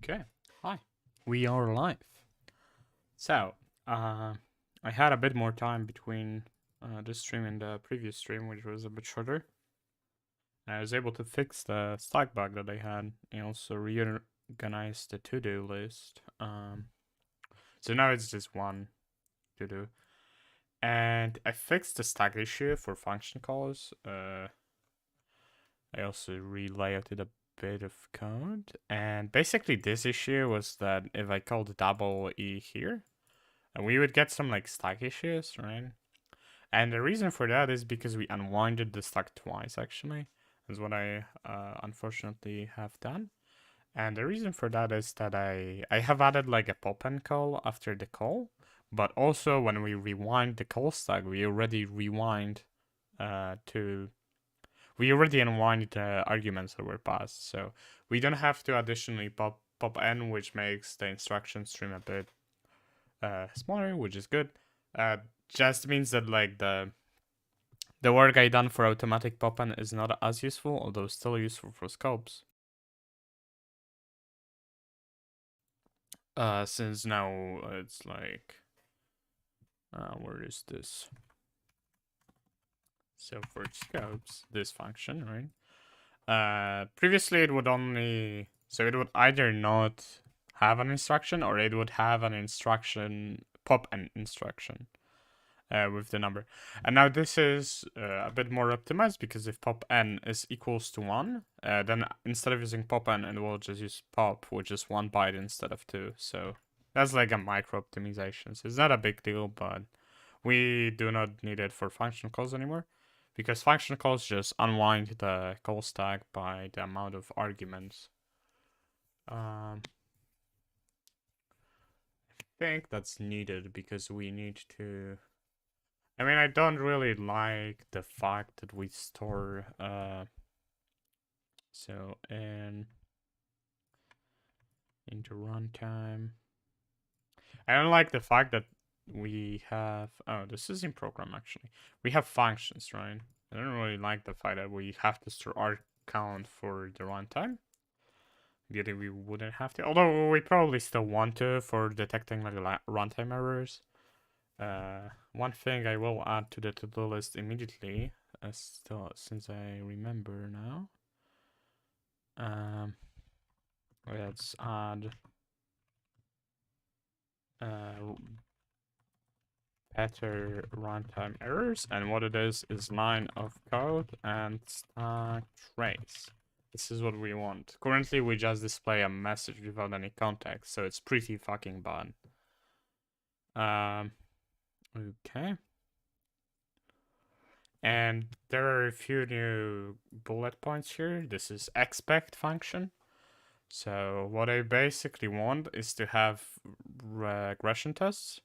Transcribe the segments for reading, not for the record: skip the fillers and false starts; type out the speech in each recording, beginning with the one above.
Okay, hi. We are live. So, I had a bit more time between this stream and the previous stream, which was a bit shorter. I was able to fix the stack bug that I had and also reorganize the to-do list. So now it's just one to-do. And I fixed the stack issue for function calls. I also relayouted a bit of code. And basically this issue was that if I called double E here, we would get some like stack issues, right? And the reason for that is because we unwinded the stack twice, actually, is what I unfortunately have done. And the reason for that is that I have added like a pop-in call after the call, but also when we rewind the call stack, we already rewind we already unwind the arguments that were passed, so we don't have to additionally pop in, which makes the instruction stream a bit smaller, which is good. Just means that like the work I done for automatic pop-in is not as useful, although still useful for scopes. Since now it's like, where is this? So for scopes, this function, right? Previously it would only, so it would either not have an instruction or it would have an instruction, pop-in instruction. With the number. And now this is a bit more optimized because if pop n is equals to 1, then instead of using pop n, it will just use pop, which is 1 byte instead of 2. So that's like a micro optimization. So it's not a big deal, but we do not need it for function calls anymore because function calls just unwind the call stack by the amount of arguments. I think that's needed because we need to. I mean, I don't really like the fact that we store, so into runtime. I don't like the fact that we have, oh, this is in program actually. We have functions, right? I don't really like the fact that we have to store our count for the runtime. Really, we wouldn't have to, although we probably still want to for detecting like runtime errors. One thing I will add to the to-do list immediately, still since I remember now. Let's add better runtime errors, and what it is line of code and stack trace. This is what we want. Currently, we just display a message without any context, so it's pretty fucking bad. Okay. And there are a few new bullet points here. This is expect function. So what I basically want is to have regression tests.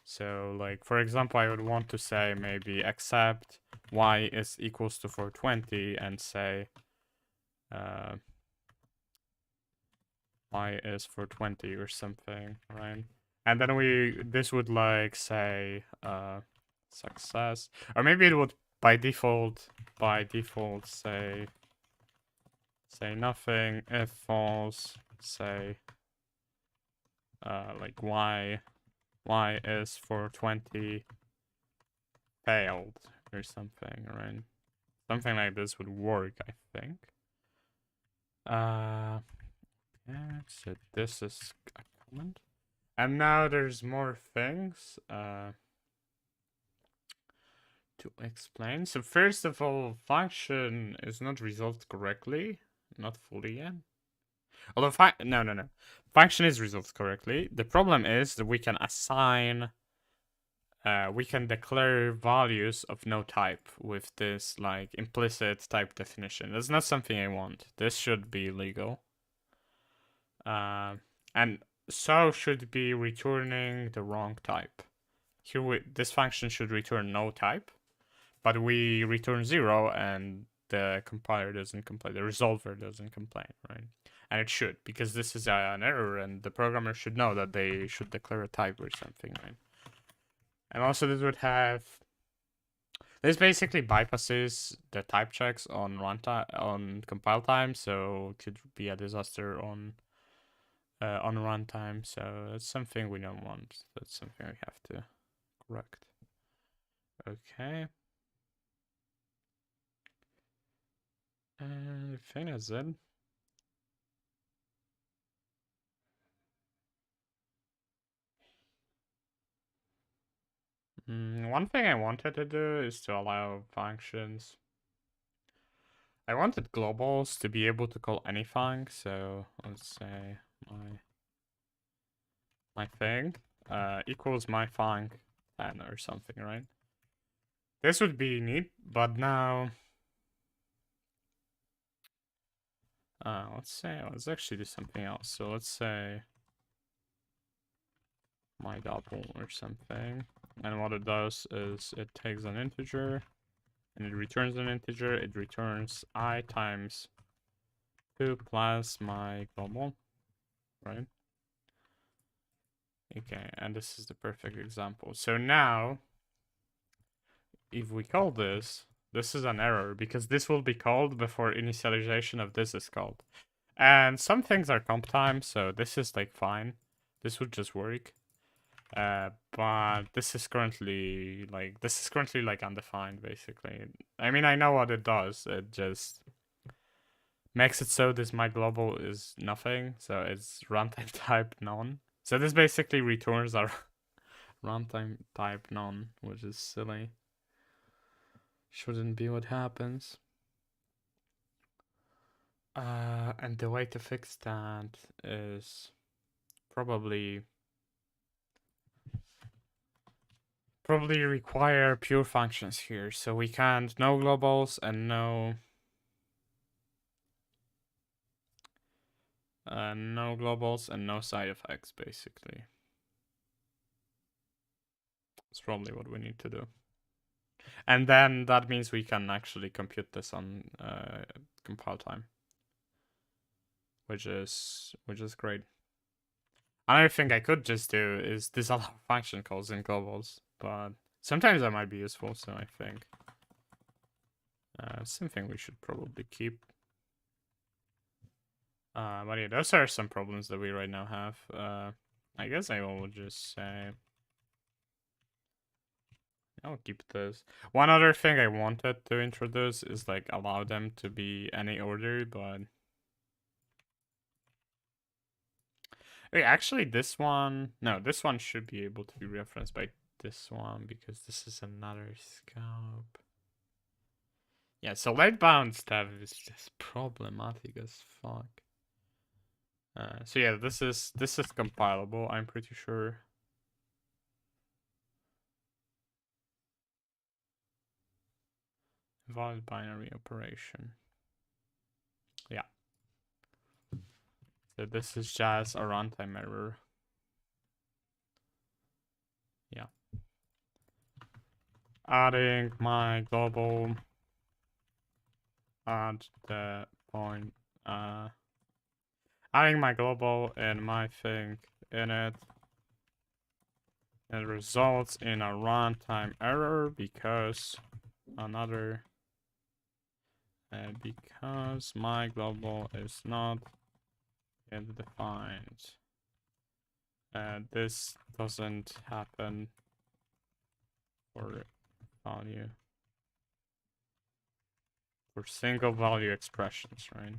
So like, for example, I would want to say maybe accept y is equals to 420 and say y is 420 or something, right? And then this would like say success, or maybe it would by default say nothing. If false, say like y is 420 failed or something, right? Something like this would work, I think. Yeah, so this is a comment. And now there's more things to explain. So first of all, function is not resolved correctly. Not fully yet. Although, no. Function is resolved correctly. The problem is that we can assign, we can declare values of no type with this like implicit type definition. That's not something I want. This should be legal. And so should be returning the wrong type. Here, this function should return no type, but we return 0 and the compiler doesn't complain, the resolver doesn't complain, right? And it should, because this is an error and the programmer should know that they should declare a type or something, right? And also this would have, this basically bypasses the type checks on runtime, on compile time, so it could be a disaster on on runtime, so that's something we don't want. That's something we have to correct. Okay. And I think that's it. One thing I wanted to do is to allow functions. I wanted globals to be able to call any func, so let's say my thing equals my func 10 or something, right? This would be neat, but now let's actually do something else. So let's say my double or something, and what it does is it takes an integer and it returns an integer. It returns I times 2 plus my global, right? Okay, and this is the perfect example. So now, if we call this is an error because this will be called before initialization of this is called. And some things are comp time, so this is like fine. This would just work. But this is currently like undefined basically. I mean, I know what it does. It just makes it so this my global is nothing, so it's runtime type none. So this basically returns our runtime type none, which is silly. Shouldn't be what happens. And the way to fix that is probably require pure functions here. So we can't no globals and no globals and no side effects basically. That's probably what we need to do. And then that means we can actually compute this on compile time, which is great. Another thing I could just do is disallow function calls in globals, but sometimes that might be useful. So I think something we should probably keep. But yeah, those are some problems that we right now have. I guess I will just say I'll keep this. One other thing I wanted to introduce is like allow them to be any order, but wait, actually this one should be able to be referenced by this one because this is another scope. Yeah, so late bound stuff is just problematic as fuck. So yeah, this is compilable, I'm pretty sure. Valid binary operation. Yeah. So this is just a runtime error. Yeah. Adding my global at the point, adding my global and my thing in it. It results in a runtime error because because my global is not yet defined. This doesn't happen for value for single value expressions, right?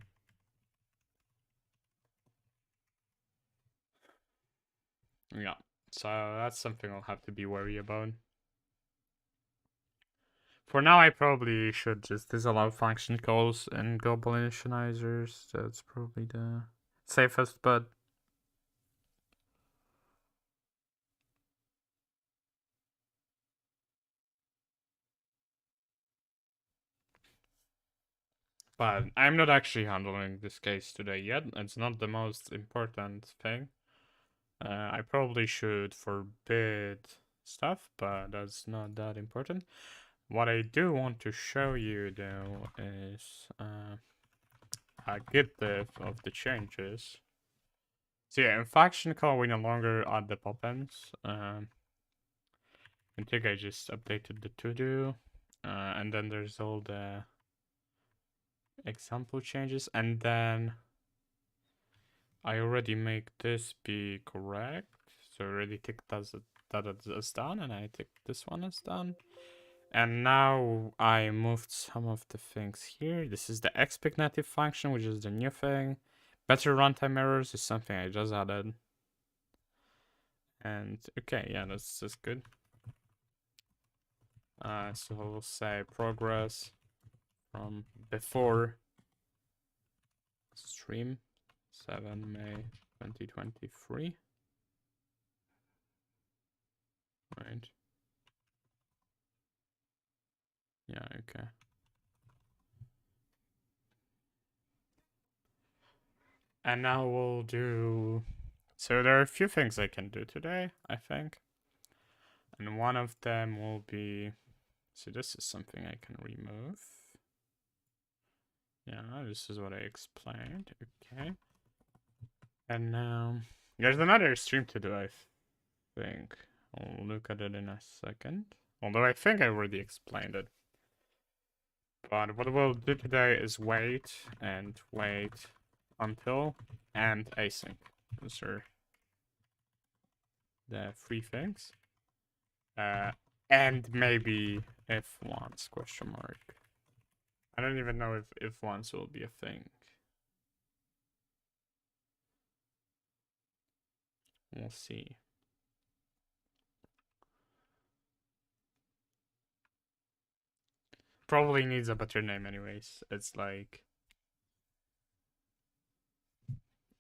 Yeah, so that's something I'll have to be wary about. For now, I probably should just disallow function calls and global initializers. That's probably the safest bet. But I'm not actually handling this case today yet. It's not the most important thing. I probably should forbid stuff, but that's not that important. What I do want to show you though is a git diff of the changes. So yeah, in faction call we no longer add the pop-ins. I think I just updated the to-do. And then there's all the example changes, and then I already make this be correct. So I already tick that as done, and I tick this one as done. And now I moved some of the things here. This is the expect native function, which is the new thing. Better runtime errors is something I just added. And okay, yeah, that's good. So we'll say progress from before stream 7 May 2023. Right. Yeah, okay. And now we'll do... So there are a few things I can do today, I think. And one of them will be... So this is something I can remove. Yeah, this is what I explained. Okay. And now... There's another stream to do, I think. I'll look at it in a second. Although I think I already explained it. But what we'll do today is wait and wait until and async. Those are the three things. And maybe if once question mark. I don't even know if once will be a thing. We'll see. Probably needs a better name anyways. It's like...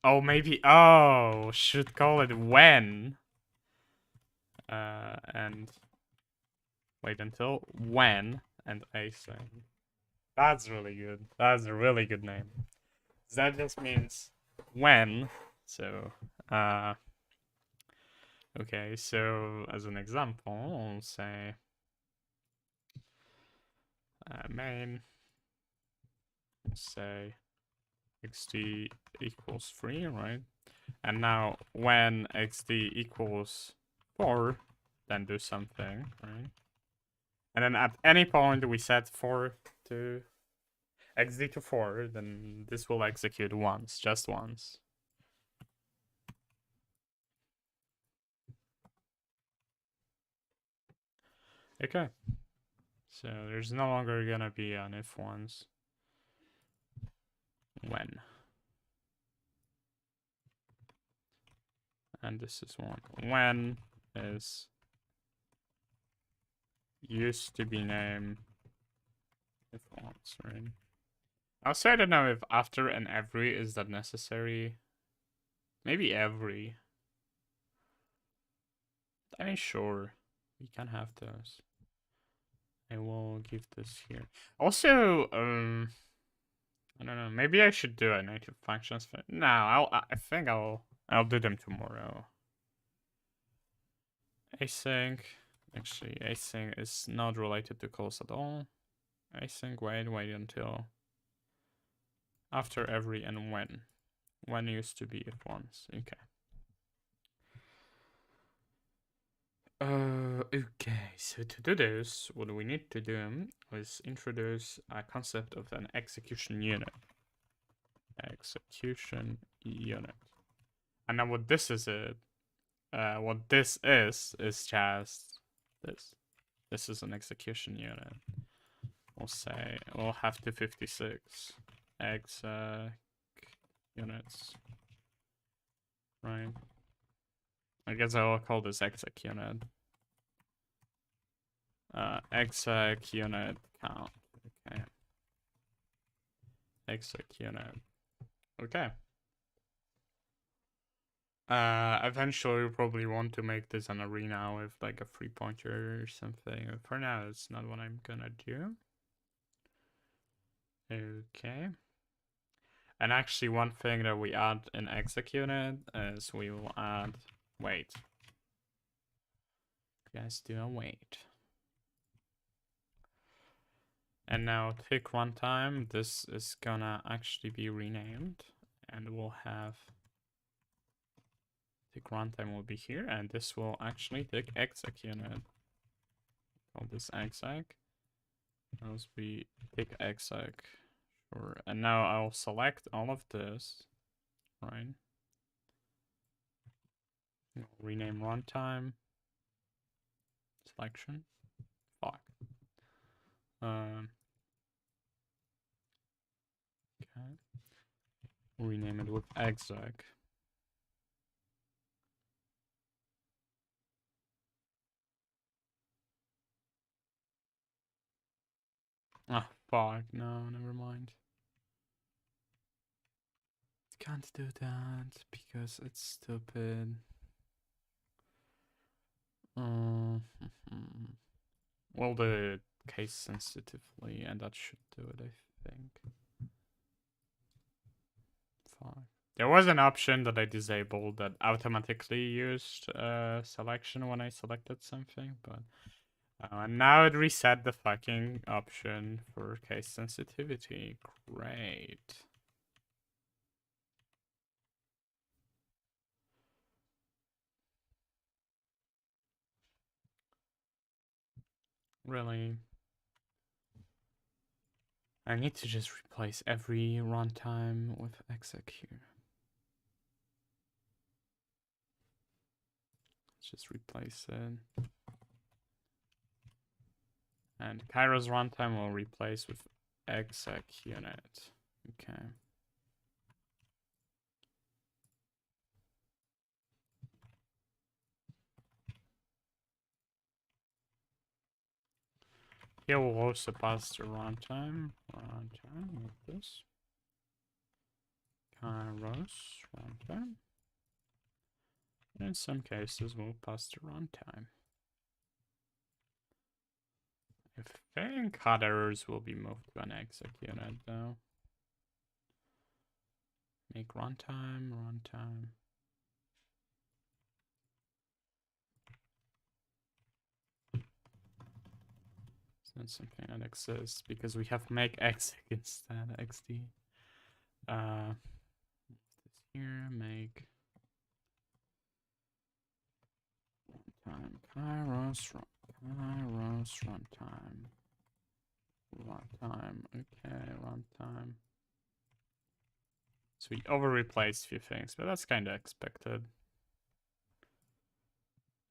Oh, maybe... Oh, should call it when. And... Wait until when and async. That's really good. That's a really good name. That just means when. So, okay, so as an example, I'll say main, say xd equals 3, right? And now when xd equals 4, then do something, right? And then at any point we set 4 to xd to 4, then this will execute once, just once. Okay. So there's no longer gonna be an if once. When. And this is one. When is used to be named if once, right? Also, I don't know if after and every is that necessary. Maybe every. I mean, sure. We can have those. I will give this here. Also, I don't know. Maybe I should do a native functions. No, I think I'll do them tomorrow. Async. Actually, async is not related to calls at all. Async, wait until after every and when. When used to be if once. Okay. Okay, so to do this, what we need to do is introduce a concept of an execution unit. Execution unit. And now what this is what this is just this. This is an execution unit. We'll say we'll have 256 exec units. Right. I guess I will call this exec unit. Exec unit count. Okay. Exec unit. Okay. Eventually we probably want to make this an arena with like a 3-pointer or something. But for now, it's not what I'm gonna do. Okay. And actually, one thing that we add in exec unit is we will add wait. Guys, do a wait. And now tick runtime. This is gonna actually be renamed, and we'll have tick runtime will be here, and this will actually tick exec unit. Call this exec. Else be tick exec. Sure. And now I'll select all of this, right? We'll rename runtime selection. Fuck. Okay. We'll rename it with exec. Ah, fuck. No, never mind. Can't do that because it's stupid. Well, the case sensitively, and that should do it, I think. Fuck. There was an option that I disabled that automatically used selection when I selected something, but and now it reset the fucking option for case sensitivity. Great. Really? I need to just replace every runtime with exec here. Let's just replace it. And Kairos runtime will replace with exec unit. Okay. Here we'll also pass the runtime like this. Kairos runtime. In some cases, we'll pass the runtime. I think headers will be moved to an exec unit though. Make runtime. It's not something that exists because we have make exec instead, xd. This here, make runtime, Kairos runtime. Runtime, okay, runtime. So we over replaced a few things, but that's kind of expected.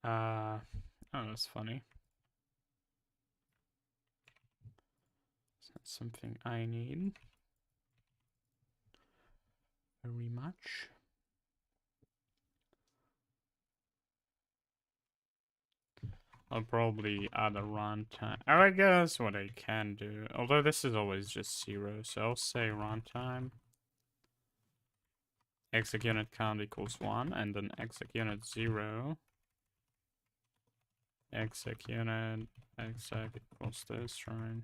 Oh, that's funny. It's not something I need very much. I'll probably add a runtime. Oh, I guess what I can do, although this is always just 0, so I'll say runtime exec unit count equals 1, and then exec unit 0. Exec unit exec equals this, right?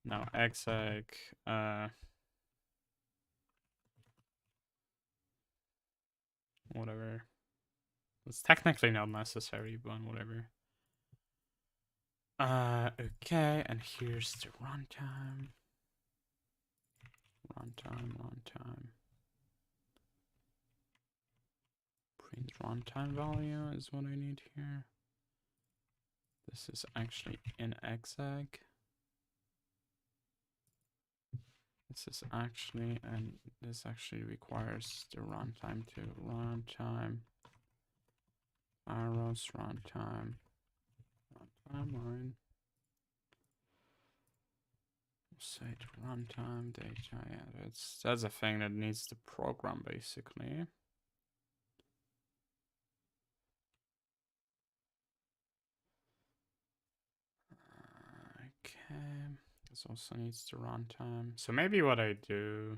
Now exec whatever. It's technically not necessary, but whatever. Okay, and here's the runtime. Runtime. Print runtime value is what I need here. This is actually in exec. This is actually, and this actually requires the runtime to runtime. Arrows runtime line. Say runtime data. Yeah, that's a thing that needs to program basically. Okay, this also needs to runtime. So maybe what I do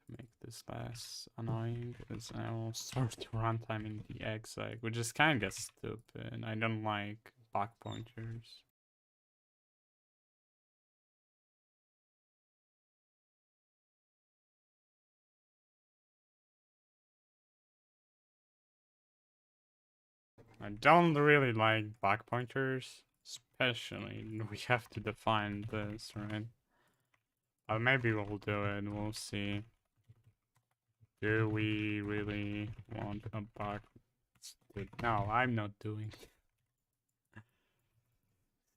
to make this less annoying is I will start runtime in the exec, which is kind of stupid. I don't like back pointers. I don't really like back pointers, especially we have to define this, right? Maybe we'll do it, we'll see. Do we really want a back? No, I'm not doing it.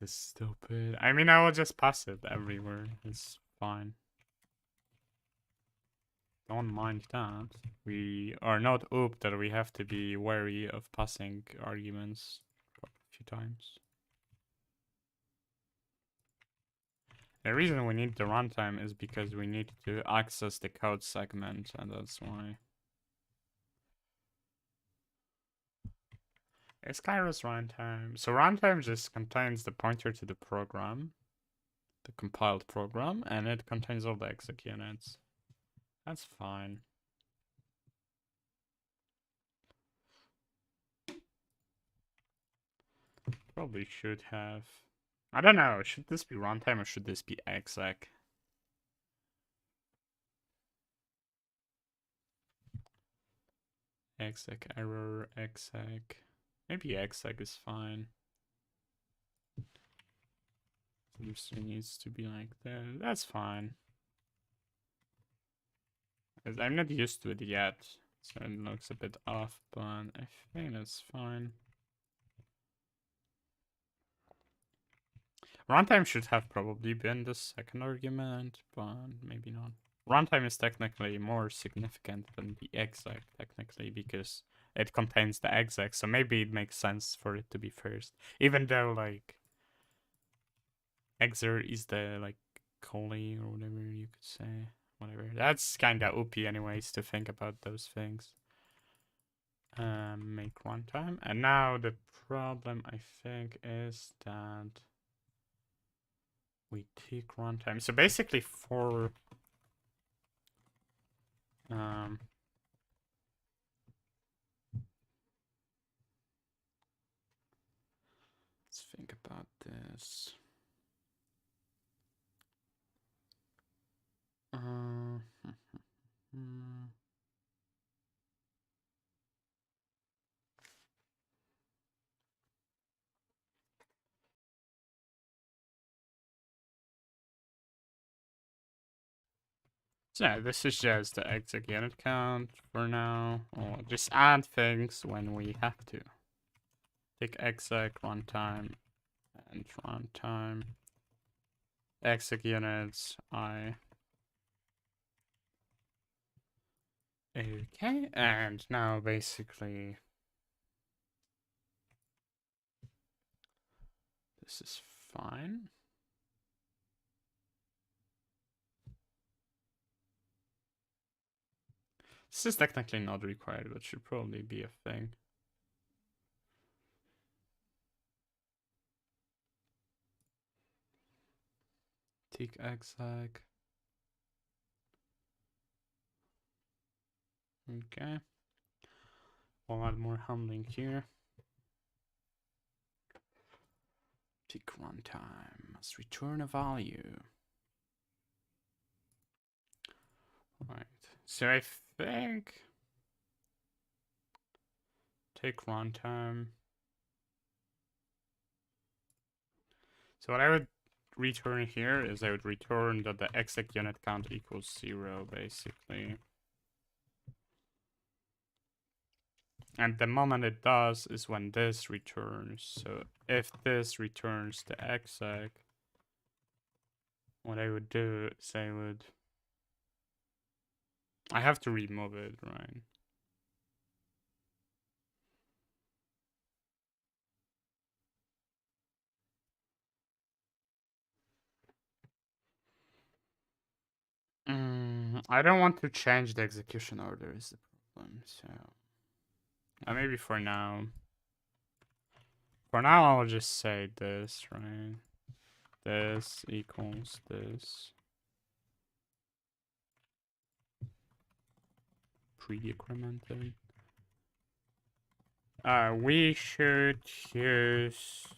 It's stupid. I mean, I will just pass it everywhere. It's fine. don't mind that. We are not up that we have to be wary of passing arguments a few times. The reason we need the runtime is because we need to access the code segment, and that's why. It's Kairos runtime. So runtime just contains the pointer to the program, the compiled program, and it contains all the exec units. That's fine. Probably should have. I don't know. Should this be runtime or should this be exec? Exec error, exec. Maybe exec is fine. This needs to be like that. That's fine. I'm not used to it yet, so it looks a bit off, but I think that's fine. Runtime should have probably been the second argument, but maybe not. Runtime is technically more significant than the exec, technically, because it contains the exec, so maybe it makes sense for it to be first. Even though, like, exer is the, like, calling or whatever you could say. Whatever. That's kinda OP anyways to think about those things. Make runtime. And now the problem, I think, is that we take runtime. So basically for let's think about this. So yeah, this is just the exec unit count for now. Or just add things when we have to. Take exec runtime and runtime. Exec units I. Okay, and now basically this is fine. This is technically not required, but should probably be a thing. Take exec. Okay. We'll add more handling here. Take runtime. Must return a value. Right. So I think take runtime. So what I would return here is I would return that the exec unit count equals 0, basically. And the moment it does is when this returns. So if this returns the exec, what I would do is I have to remove it, right? I don't want to change the execution order is the problem, so maybe for now. For now, I'll just say this, right? This equals this. Pre-decremented. We should use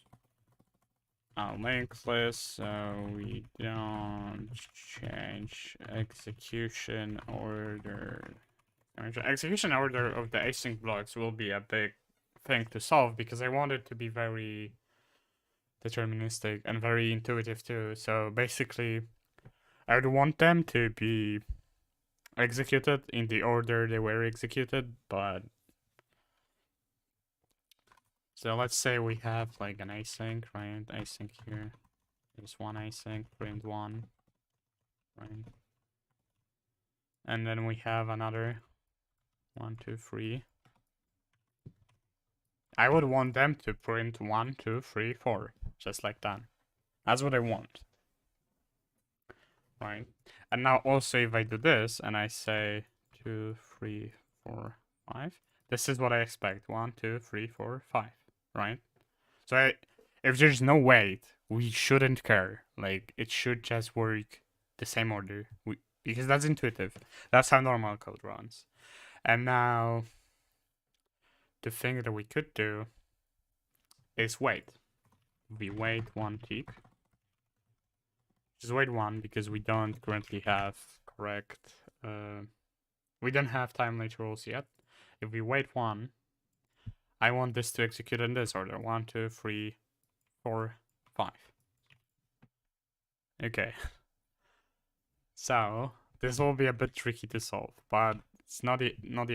a linked list so we don't change execution order. Execution order of the async blocks will be a big thing to solve because I want it to be very deterministic and very intuitive too. So basically, I would want them to be executed in the order they were executed, but so let's say we have like an async, right? Async here. There's one async, print one, right? And then we have another 1, 2, 3. I would want them to print 1, 2, 3, 4, just like that. That's what I want. Right? And now also if I do this and I say 2, 3, 4, 5, this is what I expect. 1, 2, 3, 4, 5, right? So if there's no weight, we shouldn't care. Like, it should just work the same order. Because that's intuitive. That's how normal code runs. And now, the thing that we could do is wait. We wait 1 tick. Just wait 1 because we don't currently have correct... we don't have time literals yet. If we wait 1, I want this to execute in this order. 1, 2, 3, 4, 5. Okay. So, this will be a bit tricky to solve, but it's not yet, not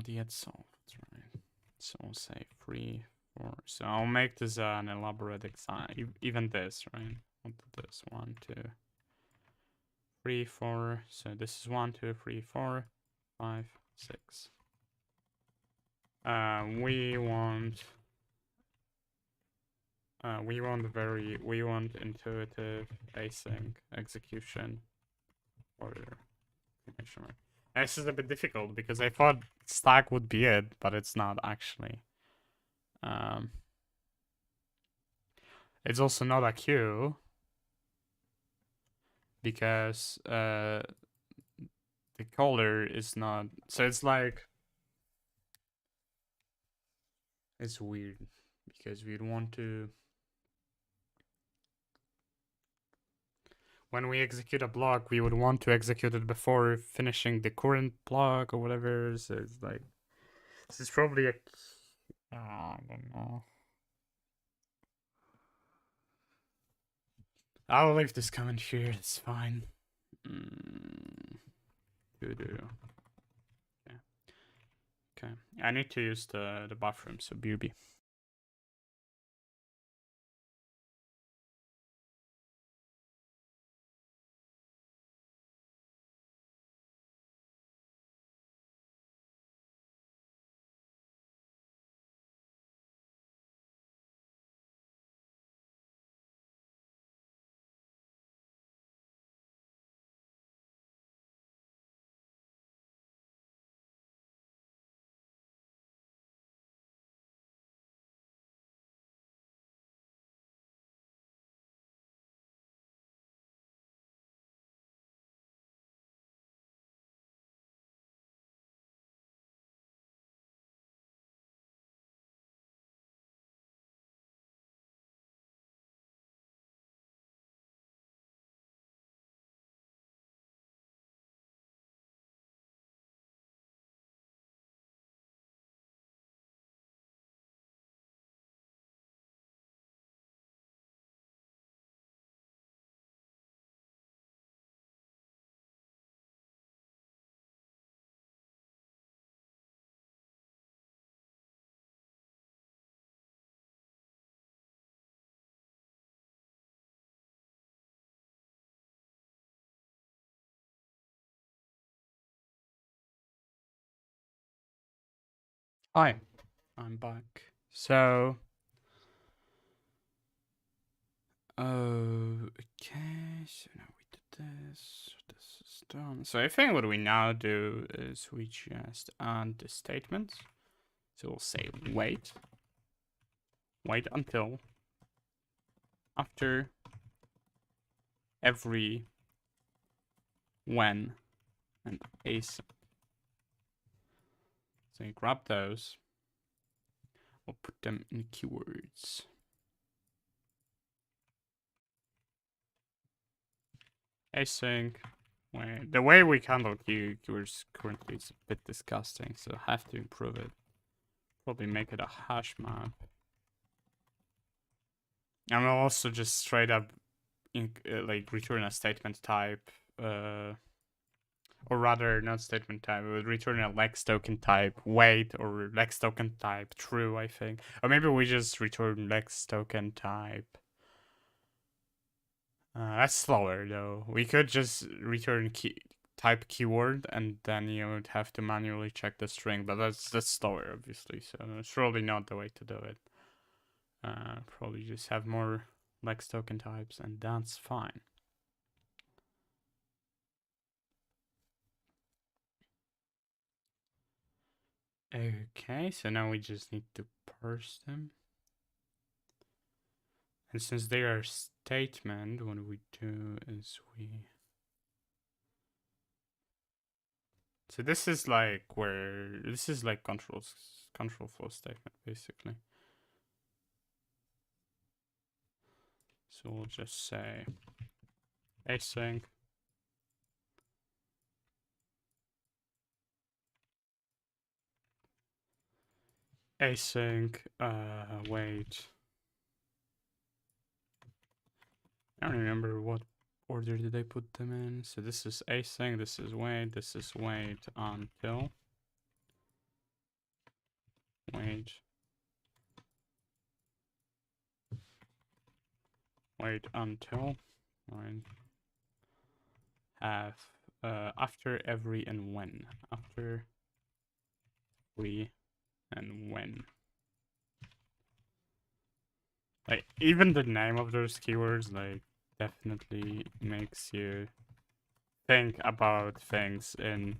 yet solved, right? So we'll say 3, 4. So I'll make this an elaborate example. Even this, right? What did this? 1, 2, 3, 4. So this is 1, 2, 3, 4, 5, 6. We want intuitive async execution order. This is a bit difficult because I thought stack would be it, but it's not actually. It's also not a queue because the caller is not. So it's like it's weird because we'd want to. When we execute a block, we would want to execute it before finishing the current block or whatever. So it's like, this is probably a... I don't know. I'll leave this comment here, it's fine. Okay. Okay. I need to use the bathroom, so BB. Hi, I'm back. So, okay, so now we did this. This is done. So I think what we now do is we just add the statements. So we'll say wait until after every when and async. So you grab those. We'll put them in keywords. Async. The way we handle keywords currently is a bit disgusting, so I have to improve it. Probably make it a hash map. And we'll also just straight up like return a statement type, or rather not statement type, we would return a Lex token type wait or Lex token type true, I think. Or maybe we just return Lex token type That's slower though. We could just return type keyword and then you would have to manually check the string, but that's slower obviously, so it's probably not the way to do it. Probably just have more Lex token types and that's fine. Okay, so now we just need to parse them. And since they are statement, what we do is we... So this is like control flow statement basically. So we'll just say async wait. I don't remember what order did I put them in. So this is async, this is wait until wait until right. Have after every and when. After we and when. Like even the name of those keywords like definitely makes you think about things in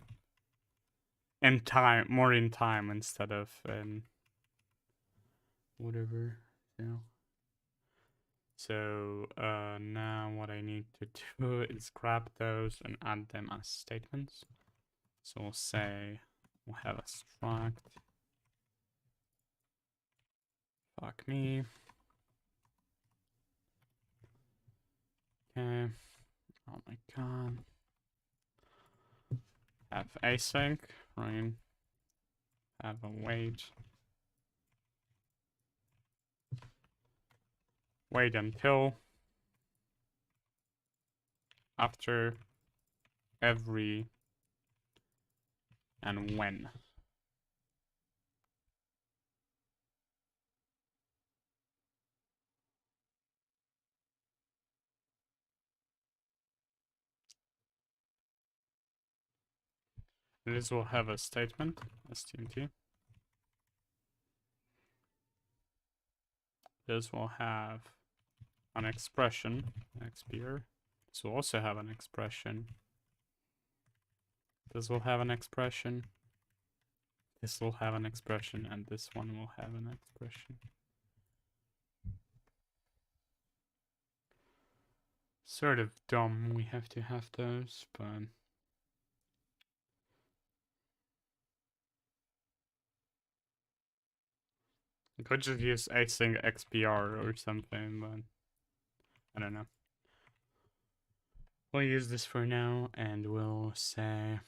time, more in time instead of in whatever, you know. So now what I need to do is grab those and add them as statements. So we'll say we'll have a struct. Fuck me. Okay. Oh my god. Have async, right? Have a wait. Wait until after every and when. This will have a statement, stmt. This will have an expression, xpr. This will also have an expression. This will have an expression. This will have an expression, and this one will have an expression. Sort of dumb we have to have those, but I could just use async xpr or something, but I don't know. We'll use this for now, and we'll say,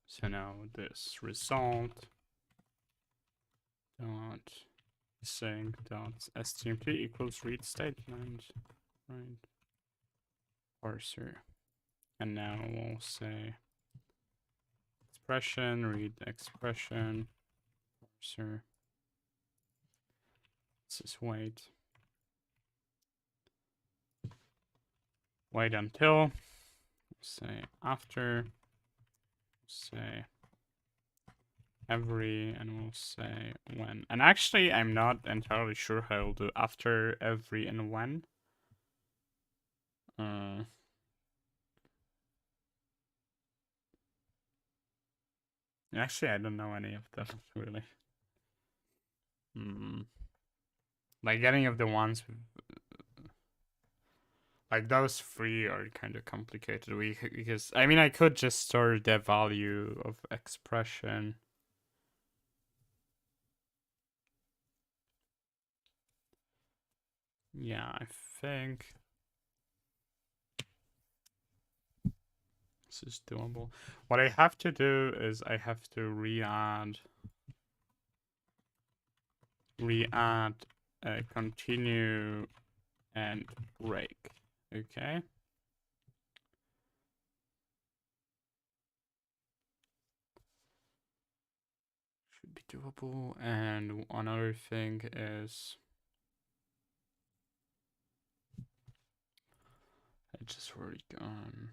so now this result dot sync dot stmt equals read statement, right? Parser. And now we'll say expression, read expression, parser. This is wait. Wait until, say after, say every, and we'll say when. And actually, I'm not entirely sure how I'll do after, every, and when. Actually, I don't know any of them, really. Like any of the ones, like those three are kind of complicated. Because, I mean, I could just store the value of expression. Yeah, I think this is doable. What I have to do is I have to re-add continue and break. Okay. Should be doable. And another thing is It's just already gone.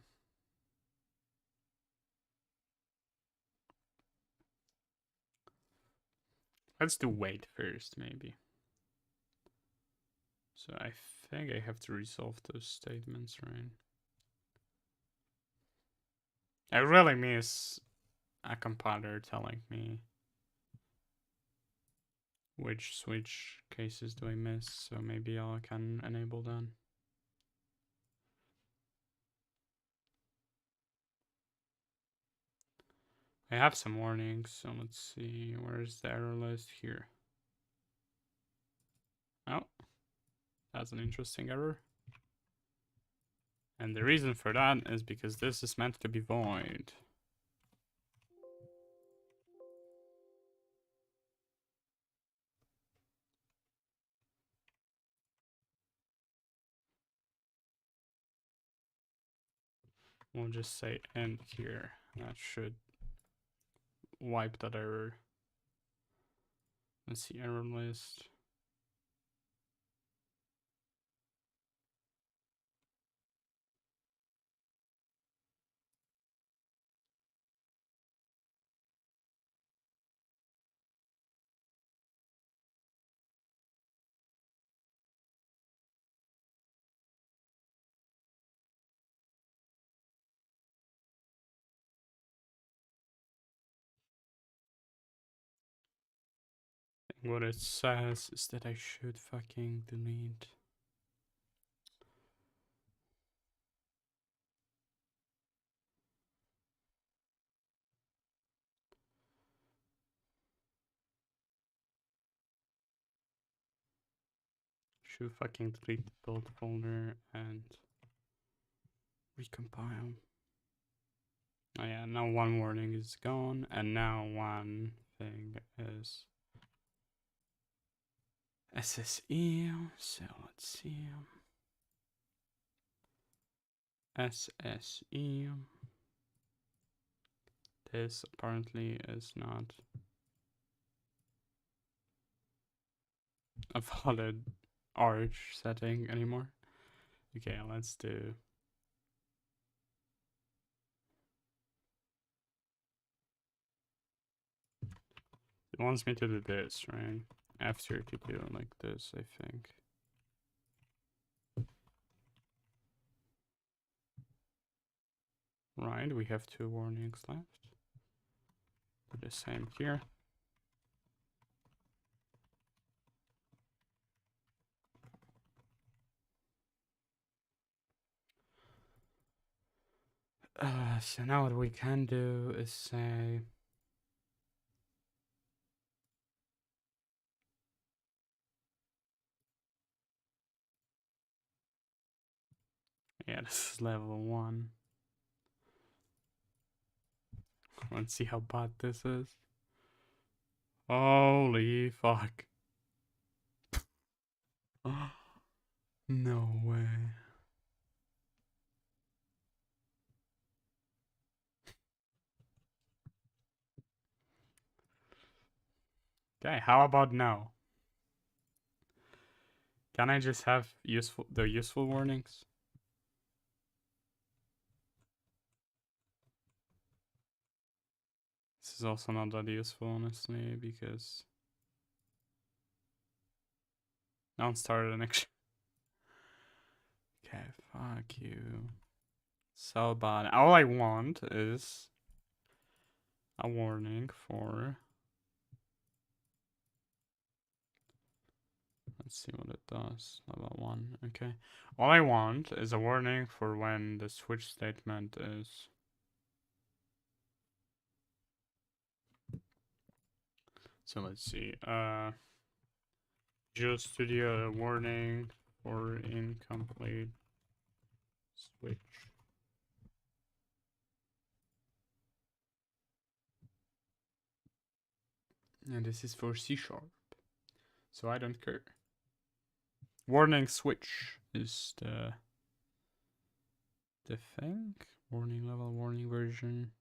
Let's do wait first, maybe. So I think I have to resolve those statements, right? I really miss a compiler telling me which switch cases do I miss, so maybe I can enable that. I have some warnings, so let's see, where's the error list here? Oh, that's an interesting error. And the reason for that is because this is meant to be void. We'll just say end here. That should wipe that error. Let's see, error list. What it says is that I should fucking delete. Should fucking delete the build folder and recompile. Oh yeah, now one warning is gone, and now one thing is SSE. So let's see. SSE. This apparently is not a valid Arch setting anymore. Okay, let's do. It wants me to do this, right? F32 like this, I think. Right, we have 2 warnings left. Do the same here. So now what we can do is say yeah, this is level 1. Let's see how bad this is. Holy fuck. No way. Okay, how about now? Can I just have the useful warnings? This is also not that useful, honestly, because no one started an action. Okay, fuck you. So bad. All I want is a warning for. Let's see what it does. Level 1. Okay. All I want is a warning for when the switch statement is. So let's see. Visual Studio warning for incomplete switch. And this is for C#. So I don't care. Warning switch is the thing. Warning level, warning version.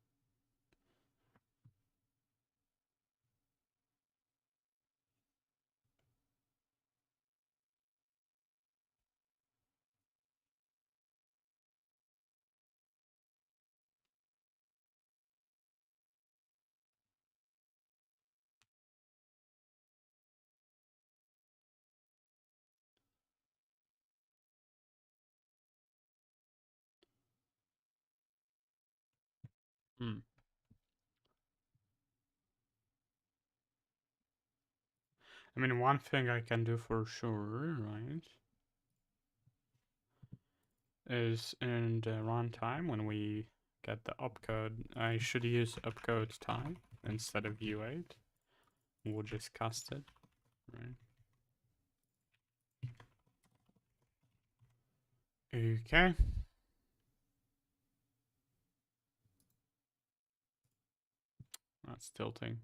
Hmm. I mean, one thing I can do for sure, right, is in the runtime when we get the opcode, I should use opcode time instead of U8. We'll just cast it, right? Okay. That's tilting.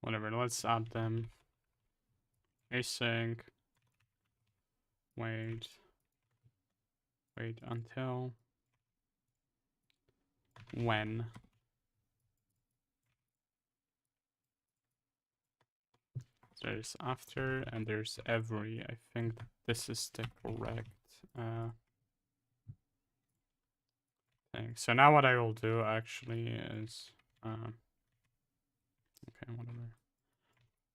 Whatever, let's add them. Async. Wait until when. There's after and there's every. I think this is the correct thing. So now what I will do actually is okay, whatever.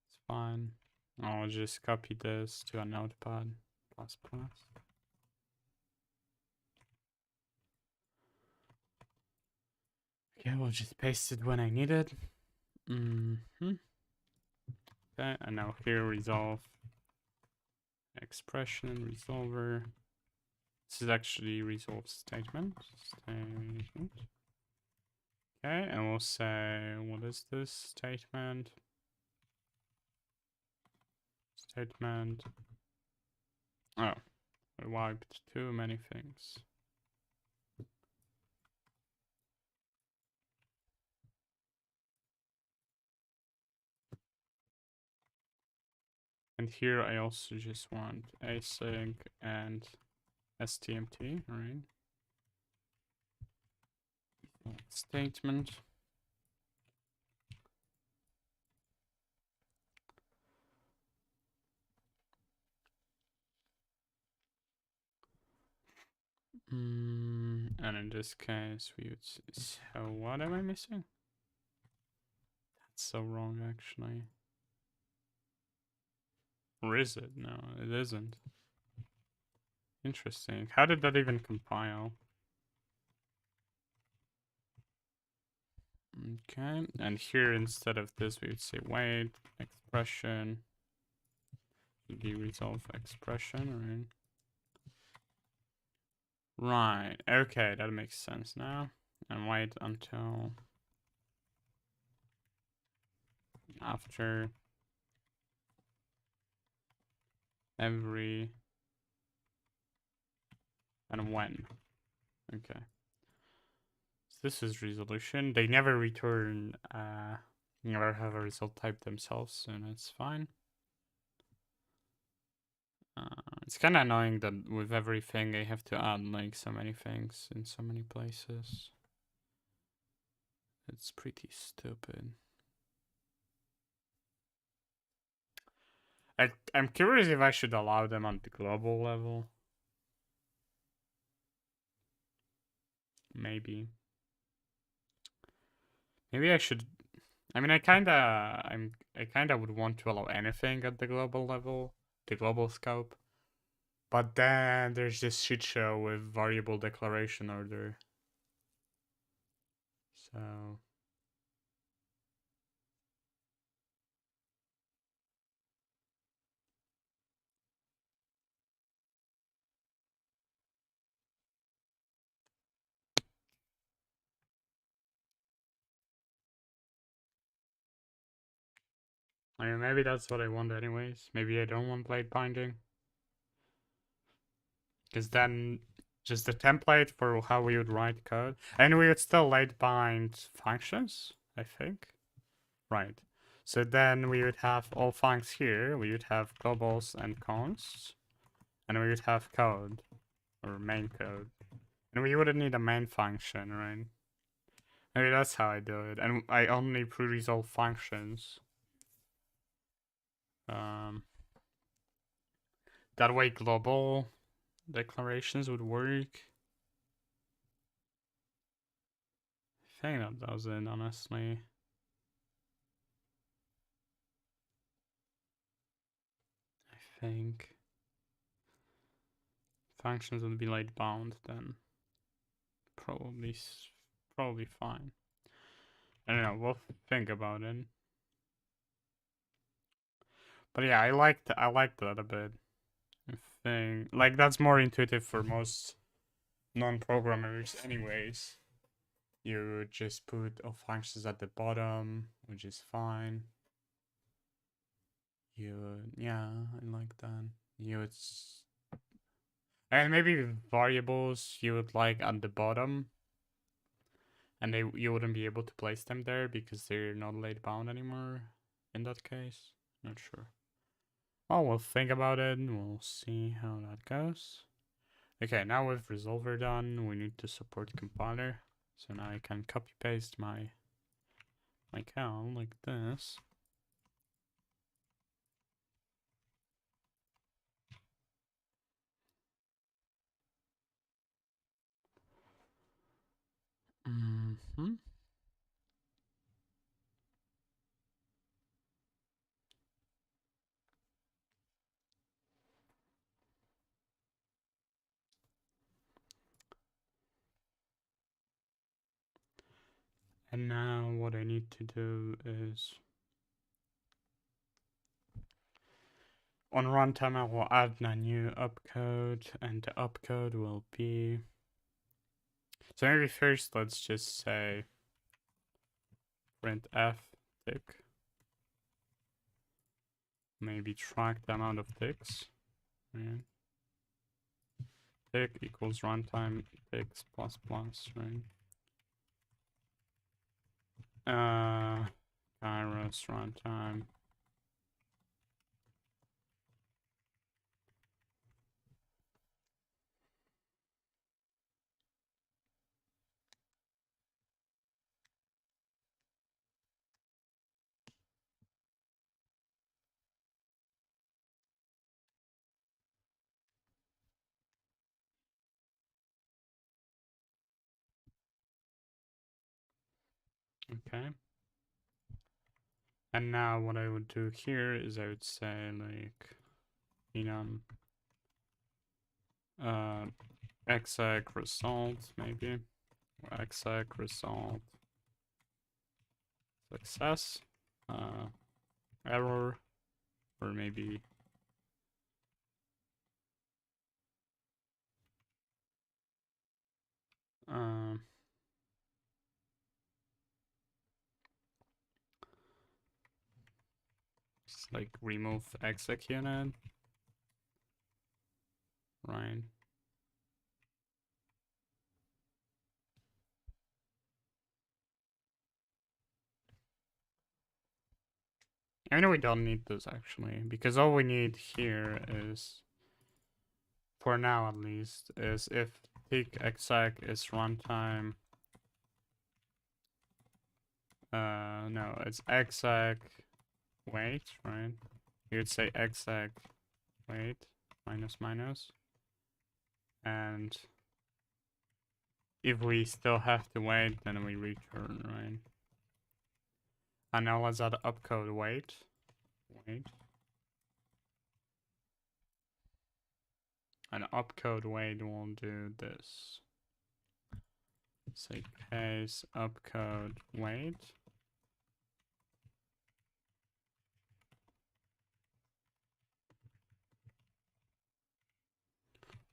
It's fine. I'll just copy this to a notepad. Plus plus. Okay, we'll just paste it when I need it. Okay, and now here resolve expression resolver. This is actually resolve statement. Okay, and we'll say, what is this statement? Statement. Oh, I wiped too many things. And here I also just want async and stmt, right? Statement. And in this case, we would say, so what am I missing? That's so wrong, actually. Or is it? No, it isn't. Interesting. How did that even compile? Okay, and here instead of this, we would say wait, expression, the resolve expression, right? Right, okay, that makes sense now. And wait until after every and when. Okay. So this is resolution. They never return never have a result type themselves, and it's fine. It's kind of annoying that with everything I have to add like so many things in so many places. It's pretty stupid. I'm curious if I should allow them on the global level. Maybe. Maybe I should. I mean, I kinda would want to allow anything at the global level, the global scope. But then there's this shit show with variable declaration order. So I mean, maybe that's what I want anyways. Maybe I don't want blade binding. Because then just the template for how we would write code. And we would still blade bind functions, I think. Right. So then we would have all functions here. We would have globals and consts. And we would have code. Or main code. And we wouldn't need a main function, right? Maybe that's how I do it. And I only pre-resolve functions. That way global declarations would work. I think that does it, honestly. think functions would be like bound, then probably fine. I don't know, we'll think about it. But yeah, I liked that a bit. I think like that's more intuitive for most non-programmers anyways. You just put all functions at the bottom, which is fine. Yeah, I like that. And maybe variables you would like at the bottom, and you wouldn't be able to place them there because they're not late bound anymore. In that case, not sure. Oh, we'll think about it and we'll see how that goes. Okay, now with resolver done, we need to support compiler. So now I can copy paste my cal like this. And now what I need to do is on runtime I will add a new opcode, and the opcode will be, so maybe first let's just say printf tick, maybe track the amount of ticks, right? Tick equals runtime ticks plus plus, right? Kairos runtime. Okay. And now what I would do here is I would say like enum exec result maybe, or exec result success, error, or maybe just like remove exec unit, right? I know we don't need this actually, because all we need here is, for now at least, is if tick exec is runtime. No, it's exec wait, right? You would say exec wait minus minus, and if we still have to wait, then we return, right? And now let's add opcode wait. And opcode wait will do this. Say case opcode wait.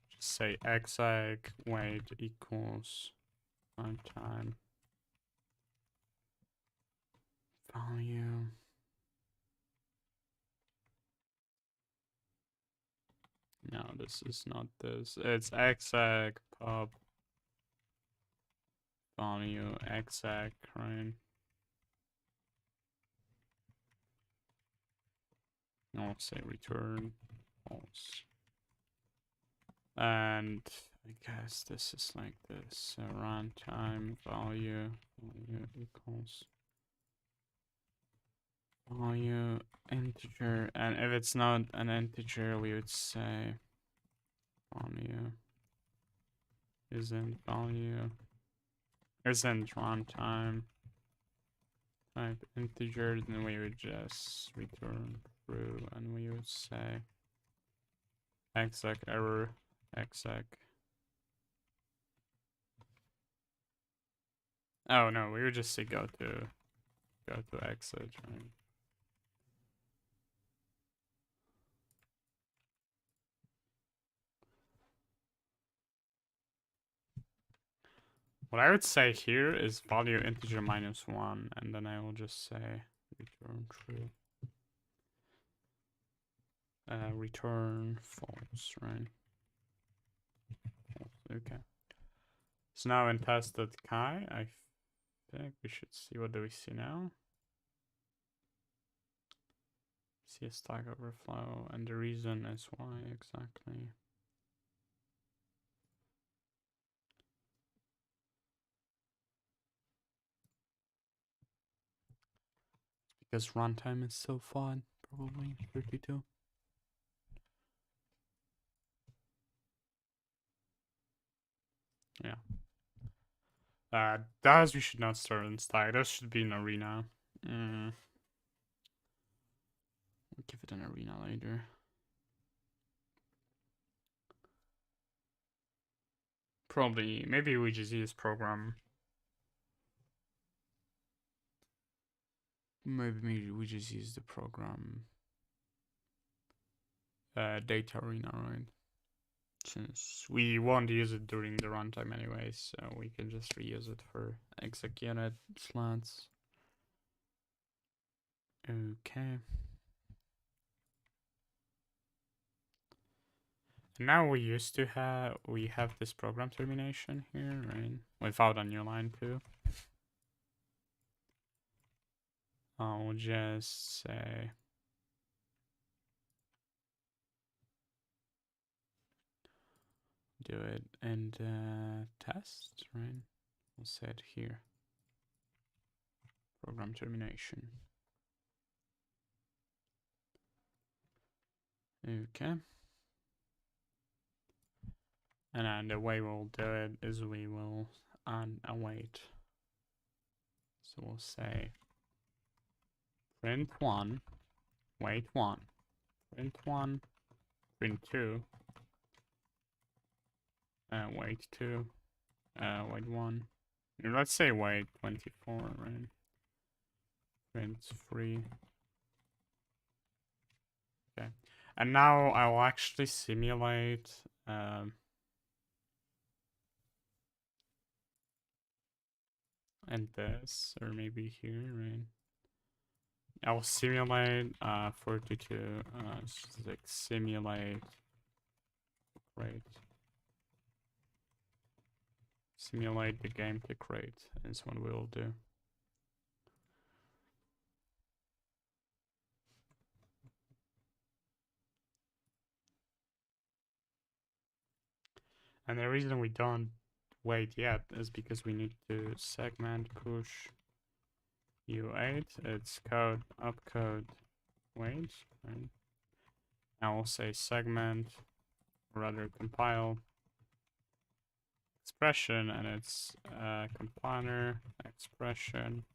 Just say exec wait equals runtime value. No, this is not this. It's exec pub value exec, right? I'll say return false. And I guess this is like this. Runtime value equals value integer, and if it's not an integer, we would say value isn't runtime type integer, then we would just return true, and we would say exec error exec. Oh no, we would just say go to exit, right? What I would say here is value integer -1, and then I will just say return true. Return false, right? False, okay. So now in test.chi, I think we should see, what do we see now? See a Stack Overflow, and the reason is why exactly. Because runtime is so fun, probably 32. Yeah. Those we should not start in Stack. Those should be in Arena. We'll give it an Arena later. Probably, maybe we just use program. Maybe we just use the program data arena, right? Since we won't use it during the runtime anyways, so we can just reuse it for executed slots. Okay. Now we have this program termination here, right? Without a new line too. I'll just say do it and test, right? We'll set here program termination. Okay. And then the way we'll do it is we will add a wait. So we'll say print 1, wait 1, print 1, print 2, wait 2, wait 1. Let's say wait 24, right? Print 3. Okay. And now I will actually simulate and this, or maybe here, right? I will simulate 42, like simulate, right? Simulate the game tick rate is what we will do. And the reason we don't wait yet is because we need to segment push U8. It's code upcode wait. Right? I will say segment, rather compile expression, and it's compiler expression.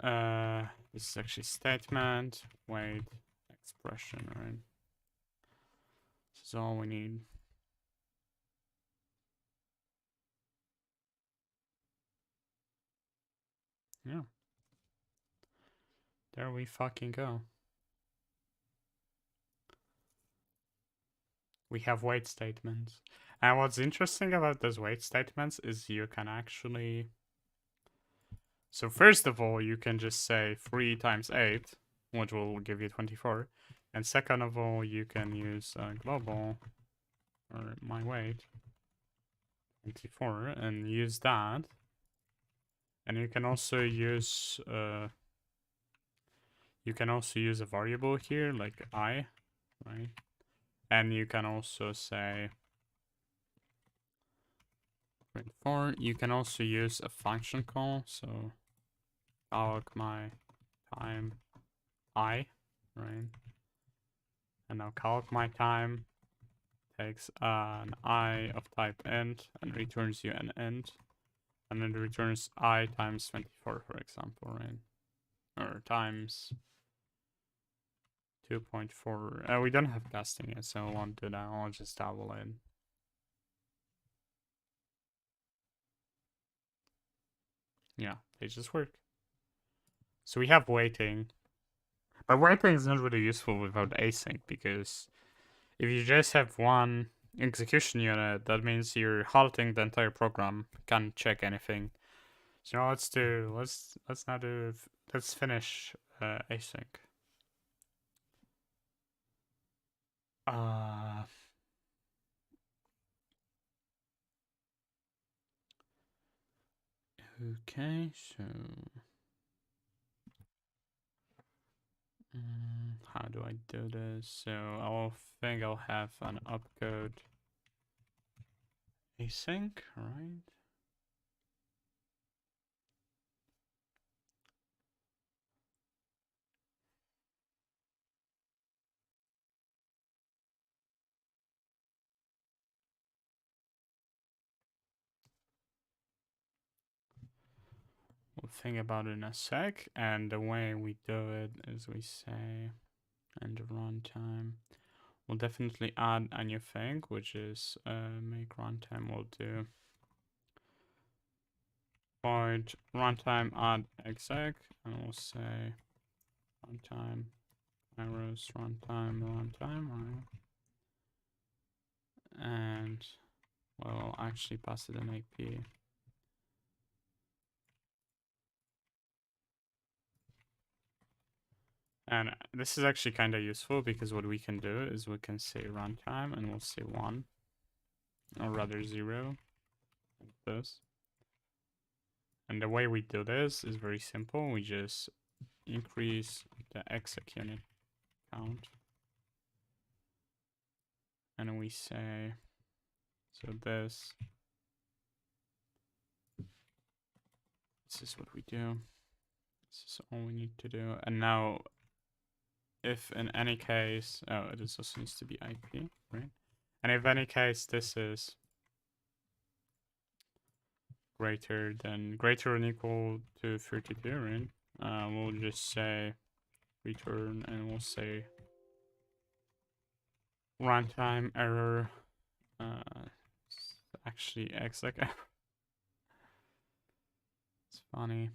This is actually statement wait expression, right? This is all we need. Yeah. There we fucking go. We have wait statements. And what's interesting about those wait statements is you can actually... So first of all, you can just say 3 times 8, which will give you 24. And second of all, you can use global, or my wait, 24, and use that. And you can also use a variable here, like I, right? And you can also say print 4. You can also use a function call, so calc my time I, right? And now calc my time takes an I of type int and returns you an int. And then it returns I times 24, for example, right? Or times 2.4. We don't have casting yet, so I won't do that. I'll just double it. Yeah, they just work. So we have waiting. But waiting is not really useful without async, because if you just have one execution unit, that means you're halting the entire program. Can't check anything. So now let's finish async. Okay, so how do I do this? So I'll have an opcode async, right? We'll think about it in a sec, and the way we do it is we say end of runtime. We'll definitely add a new thing, which is make runtime. We'll do void runtime add exec, and we'll say runtime arrows runtime, right? And we'll actually pass it an AP. And this is actually kind of useful, because what we can do is we can say runtime and we'll say 1, or rather 0, like this. And the way we do this is very simple. We just increase the exec unit count. And we say, so this is what we do. This is all we need to do. And now, if in any case, this also needs to be IP, right? And if any case this is greater than equal to 32, right? We'll just say return, and we'll say runtime error. Actually exec error. It's funny.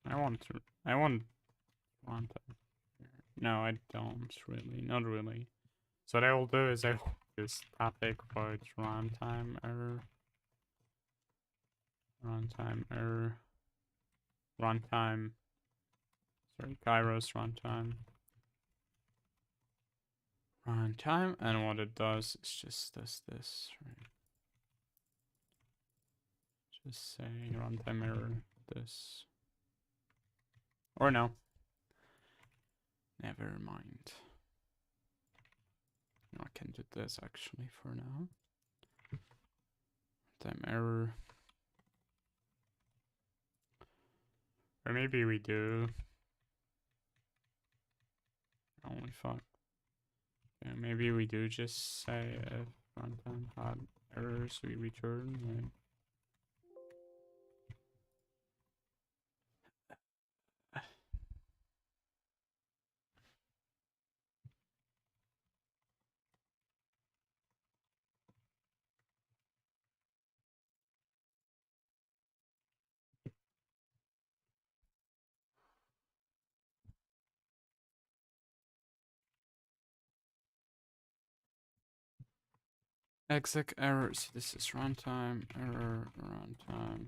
I want runtime. No, I don't really. Not really. So what I will do is I will use static void runtime error. Runtime error. Runtime. Sorry, Kairos runtime. Runtime, and what it does is just does this, right? Just say runtime error this. Or no. Never mind. No, I can do this actually for now. Runtime error. Or maybe we do. Only fuck. Yeah, maybe we do just say if runtime had errors, we return, right? Exec errors. This is runtime error runtime.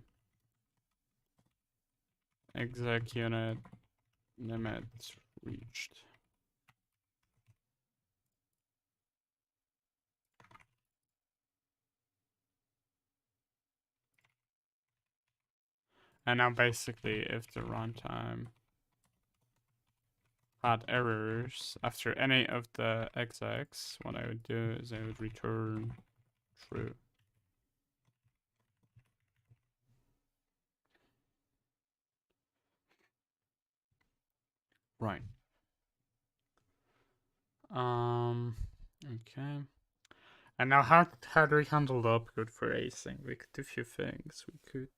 Exec unit limit reached. And now basically, if the runtime had errors after any of the execs, what I would do is I would return true. Right. Okay. And now how do we handle the opcode for async? We could do a few things. We could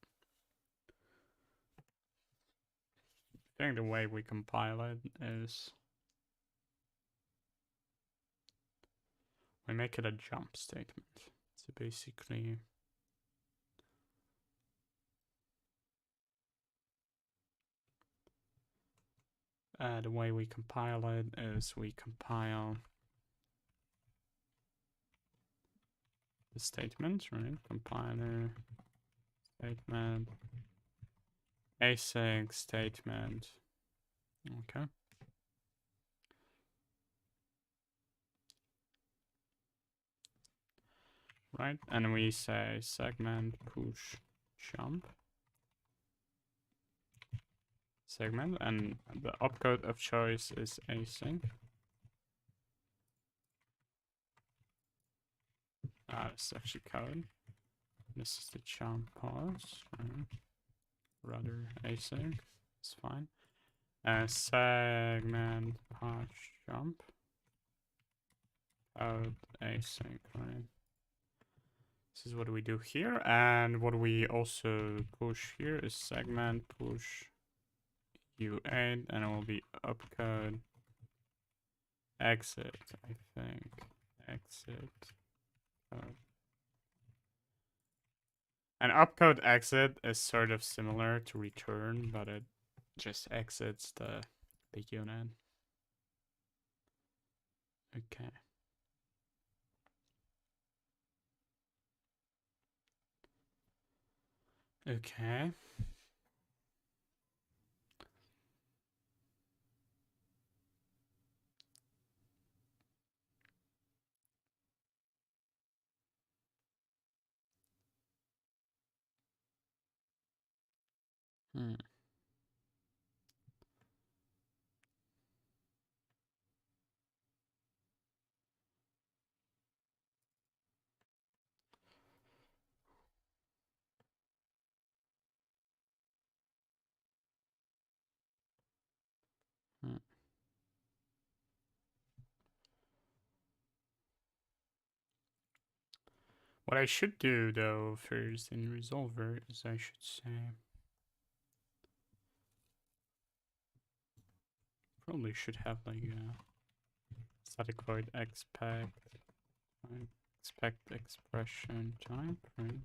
I think the way we compile it is we make it a jump statement. So basically, the way we compile it is we compile the statement, right? Compiler statement, async statement. Okay. Right, and we say segment push jump segment, and the opcode of choice is async. It's actually code. This is the jump pause, right? Rather async. It's fine. Segment push jump code async, right? This is what we do here, and what we also push here is segment push U8, and it will be opcode exit, I think. Exit code. And opcode exit is sort of similar to return, but it just exits the unit. Okay. Okay. What I should do though first in resolver is I should say probably should have like a static void expect expression type, right?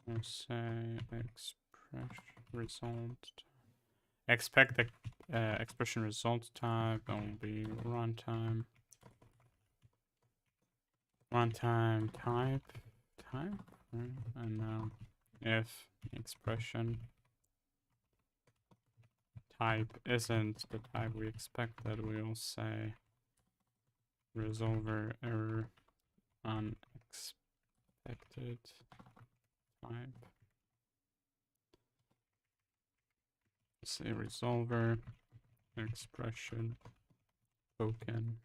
Let's say expression result. Expect the expression result type will be runtime. Runtime type, right? And now if expression type isn't the type we expected, we'll say resolver error unexpected type. Say resolver expression token.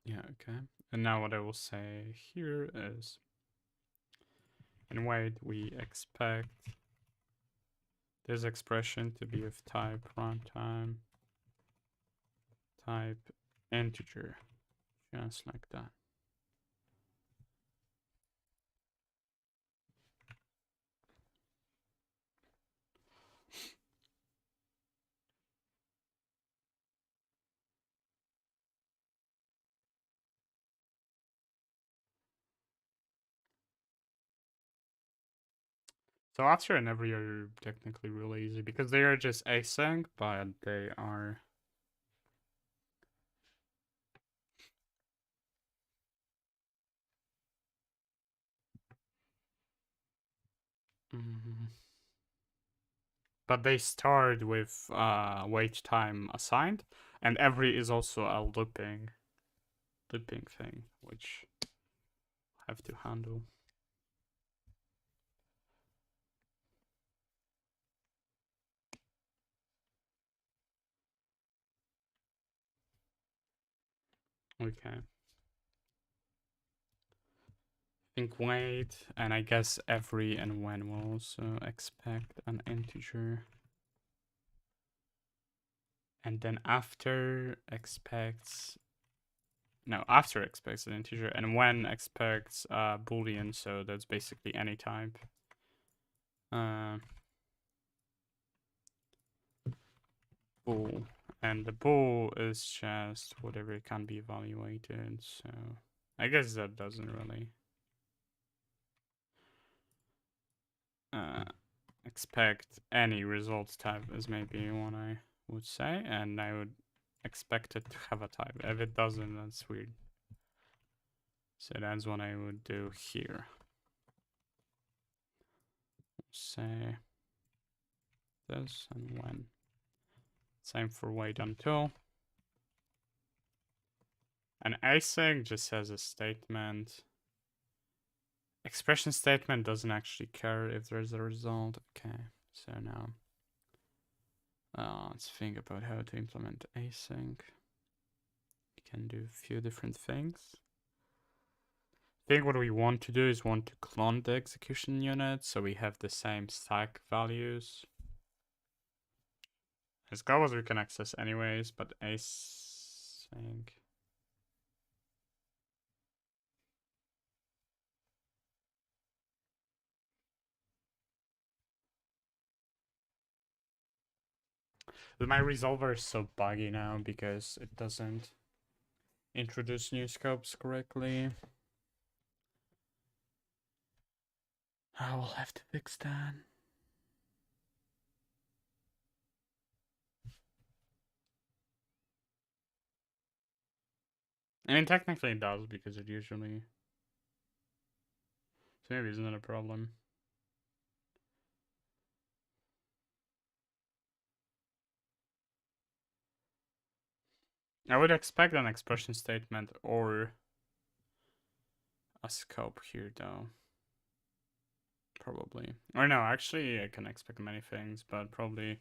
Yeah, okay. And now what I will say here is in wait we expect this expression to be of type runtime type integer, just like that. So after and every are technically really easy because they are just async, but they are but they start with wait time assigned, and every is also a looping thing, which I have to handle. Okay. I think wait, and I guess every and when will also expect an integer. And then after expects no, after expects an integer, and when expects a boolean, so that's basically any type. Bool, and the bool is just whatever can be evaluated, so I guess that doesn't really expect any result type is maybe what I would say, and I would expect it to have a type. If it doesn't, that's weird. So that's what I would do here. Say this and when. Same for wait until. And async just has a statement. Expression statement doesn't actually care if there's a result. Okay, so now let's think about how to implement async. We can do a few different things. I think what we want to do is want to clone the execution unit so we have the same stack values. As globals we can access anyways, but async. My resolver is so buggy now because it doesn't introduce new scopes correctly. I will have to fix that. I mean, technically it does because it usually... So maybe it's not a problem. I would expect an expression statement or a scope here though. Probably. Or no, actually I can expect many things, but probably...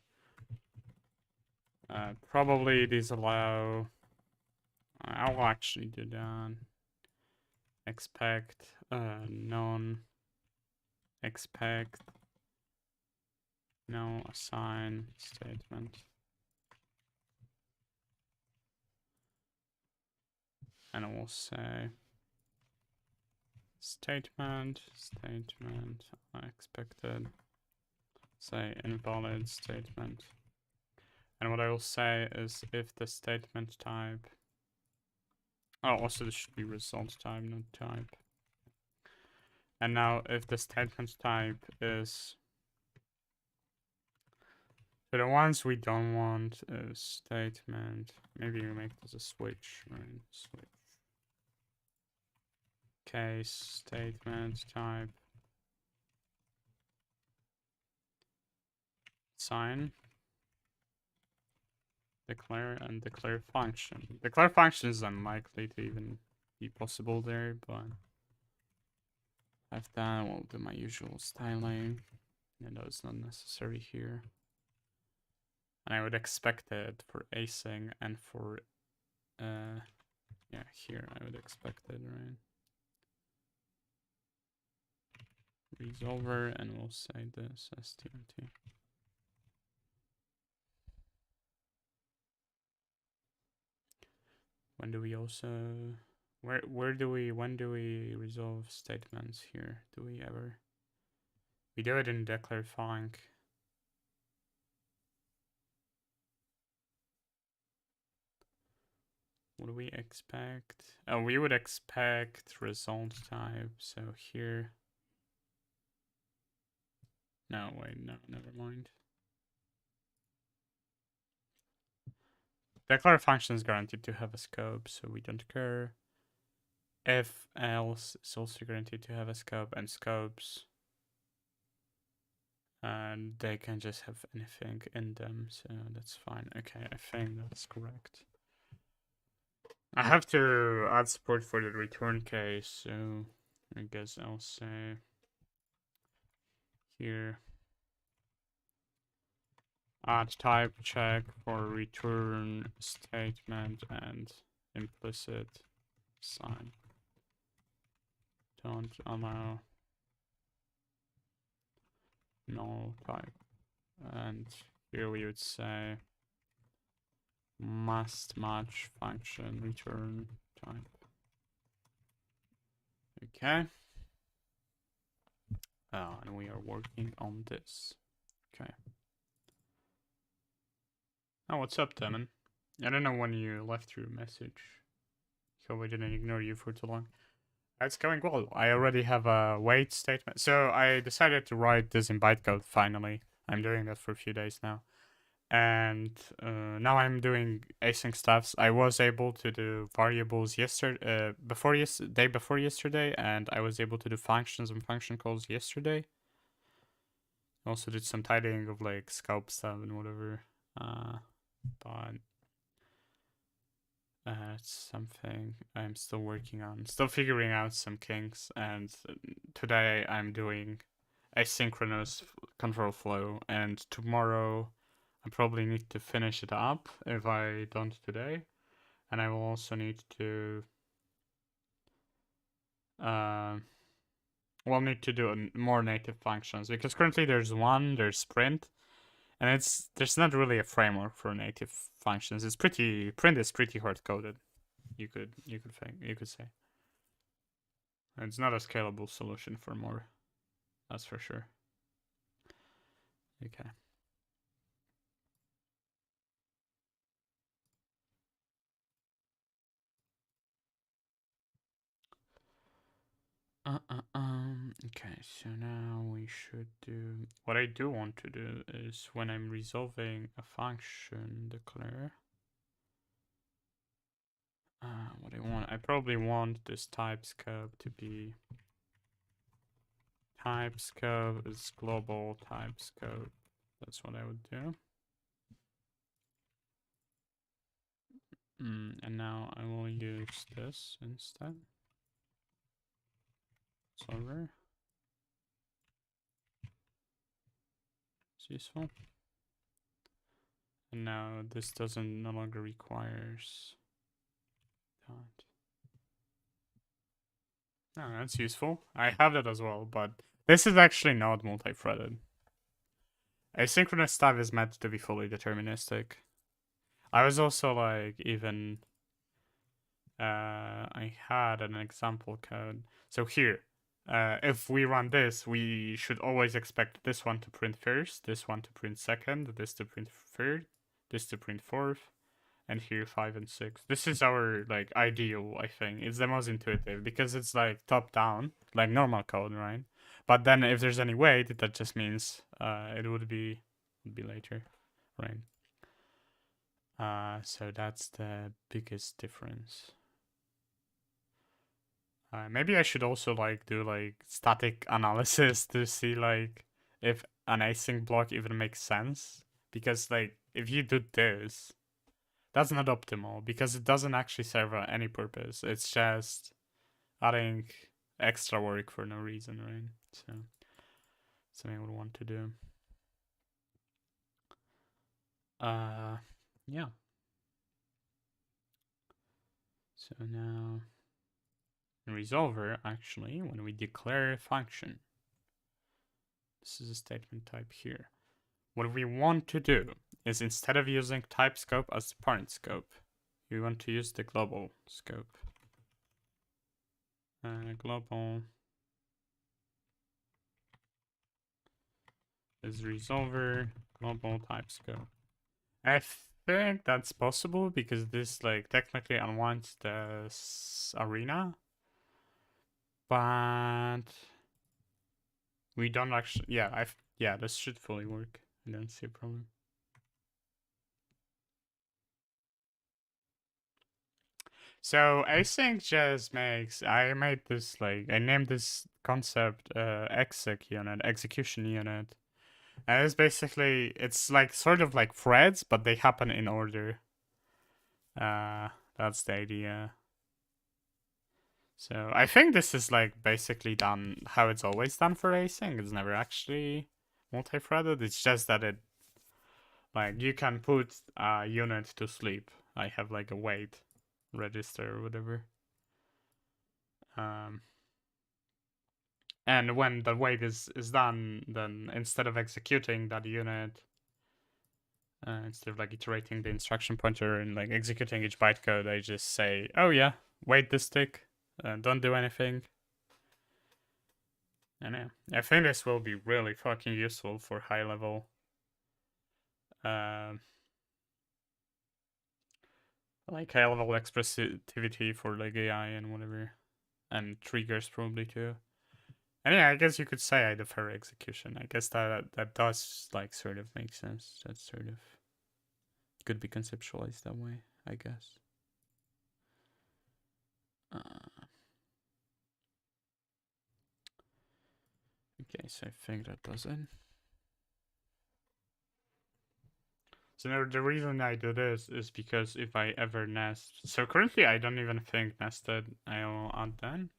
probably disallow... I'll actually do that. Expect non expect no assign statement. And I will say statement unexpected, say invalid statement. And what I will say is if the statement type, oh, also this should be result type, not type. And now if the statement type is, so the ones we don't want is statement, maybe we make this a switch, right? Switch. Case, statement type, sign, declare, and declare function. Declare function is unlikely to even be possible there, but I've done, will do my usual styling. I know it's not necessary here. And I would expect it for async and for, yeah, here I would expect it, right? Resolver, and we'll say this strt. When do we also, when do we resolve statements here? Do we ever? We do it in declare func. What do we expect? Oh, we would expect result type. So here. No, wait, no, never mind. Declare function is guaranteed to have a scope, so we don't care. If else is also guaranteed to have a scope, and scopes, and they can just have anything in them, so that's fine. Okay, I think that's correct. I have to add support for the return case, so I guess I'll say here add type check for return statement and implicit sign. Don't allow null type. And here we would say must match function return type. Okay. And we are working on this. Okay. Oh, what's up, Demon? I don't know when you left your message. Hope I didn't ignore you for too long. It's going well. I already have a wait statement. So I decided to write this in bytecode finally. I'm doing that for a few days now. And now I'm doing async stuffs. I was able to do variables yesterday, day before yesterday, and I was able to do functions and function calls yesterday. Also did some tidying of like scope stuff and whatever. But it's something I'm still working on. Still figuring out some kinks, and today I'm doing asynchronous control flow, and tomorrow I probably need to finish it up if I don't today. And I will also need to need to do more native functions, because currently there's Sprint, and there's not really a framework for native functions. Print is pretty hard coded. You could say it's not a scalable solution for more. That's for sure. Okay. Okay, so now we should do... What I do want to do is when I'm resolving a function, declare... what I probably want this type scope to be... Type scope is global type scope. That's what I would do. And now I will use this instead. Solver. It's useful. And now this no longer requires that. No, that's useful. I have that as well, but this is actually not multi-threaded. Asynchronous stuff is meant to be fully deterministic. I was also like, even I had an example code. So here, if we run this, we should always expect this one to print first, this one to print second, this to print third, this to print fourth, and here 5 and 6. This is our like ideal, I think. It's the most intuitive because it's like top down, like normal code, right? But then if there's any wait, that just means it would be later, right? So that's the biggest difference. Maybe I should also like do like static analysis to see like if an async block even makes sense, because like if you do this, that's not optimal because it doesn't actually serve any purpose. It's just adding extra work for no reason, right? So something I would want to do. Yeah. So now in resolver, actually, when we declare a function, this is a statement type here. What we want to do is, instead of using type scope as the parent scope, we want to use the global scope. Global is resolver global type scope. I think that's possible because this like technically unwinds the arena, but we don't actually. Yeah, this should fully work. I don't see a problem. So async just makes, I named this concept exec unit, execution unit. And it's basically, it's like sort of like threads, but they happen in order. That's the idea. So I think this is like basically done how it's always done for async. It's never actually multi-threaded. It's just that it, like, you can put a unit to sleep. I have like a wait register or whatever. And when the wait is done, then instead of executing that unit, instead of like iterating the instruction pointer and like executing each bytecode, I just say, oh yeah, wait this tick, don't do anything, And yeah, I think this will be really fucking useful for high level like high level expressivity for like AI and whatever. And triggers probably too. And yeah, I guess you could say I defer execution. I guess that does like sort of make sense. That sort of could be conceptualized that way, I guess. Okay, so I think that does it. So now the reason I do this is because if I ever nest, so currently I don't even think nested. I will add then.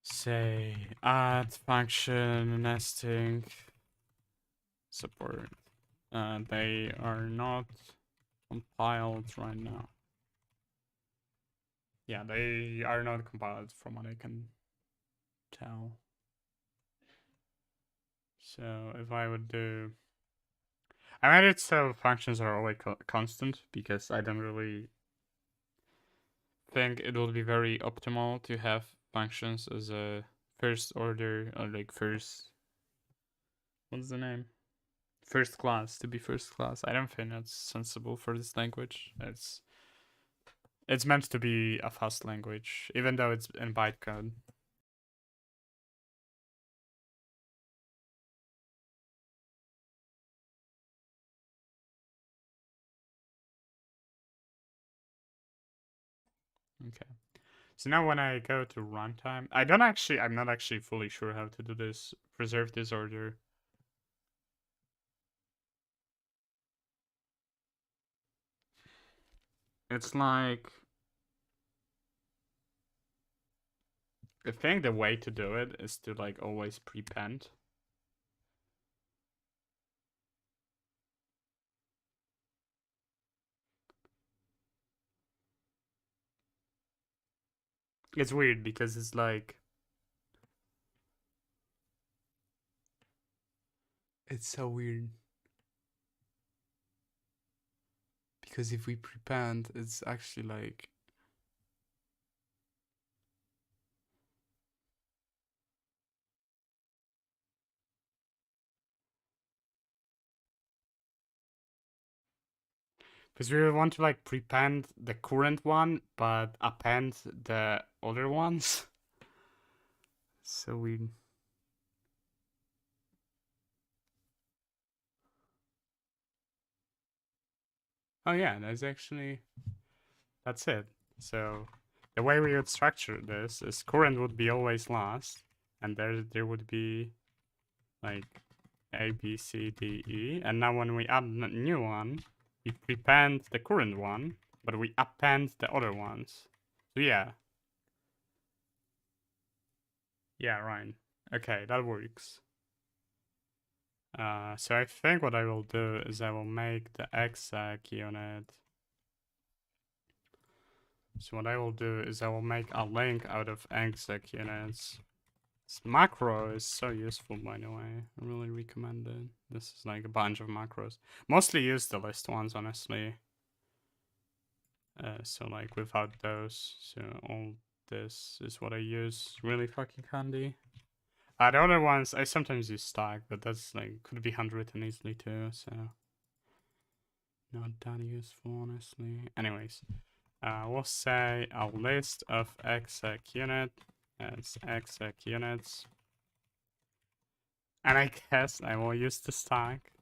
Say add function nesting support. They are not compiled right now. Yeah, they are not compiled from what I can tell. So if I would do, I made it so functions are always constant because I don't really think it would be very optimal to have functions as a first order or like first, what's the name? First class, to be first class. I don't think that's sensible for this language. It's meant to be a fast language, even though it's in bytecode. Okay. So now when I go to runtime, I'm not actually fully sure how to do this. Preserve this order. It's like, I think the way to do it is to like always prepend. It's weird because it's like, it's so weird. Because if we prepend, it's actually like, because we want to like prepend the current one, but append the other ones. So weird. Oh yeah, that's it. So the way we would structure this is current would be always last, and there would be like A, B, C, D, E, and now when we add a new one, we prepend the current one, but we append the other ones. So yeah. Yeah, right. Okay, that works. So I think what I will do is I will make the exec unit. So what I will do is I will make a link out of exec units. This macro is so useful, by the way. I really recommend it. This is like a bunch of macros. Mostly use the list ones, honestly. So like without those, so all this is what I use. Really fucking handy. The other ones I sometimes use stack, but that's like could be handwritten easily too. So not that useful, honestly. Anyways, we'll say a list of exec unit as exec units. And I guess I will use the stack,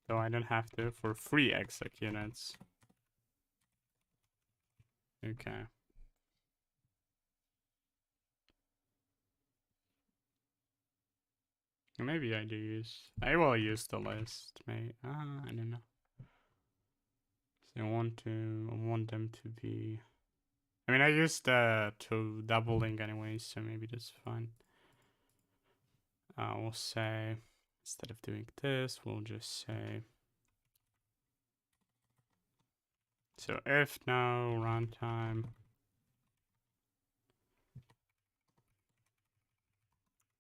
though I don't have to, for 3 exec units. Okay. Maybe I will use the list, I don't know. So I want them to be, I mean, I used to doubling anyways, so maybe that's fine. We'll say, instead of doing this, we'll just say, so if no runtime,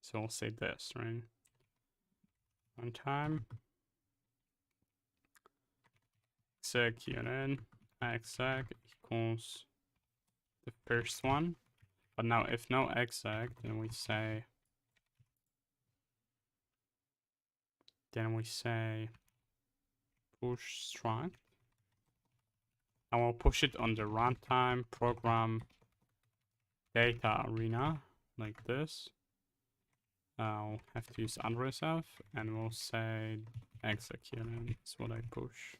so we'll say this, right? Runtime, exec unit, exec equals the first one. But now if no exec, then we say push struct. And we'll push it on the runtime program data arena like this. I'll have to use unreserve and we'll say execute, and that's what I push.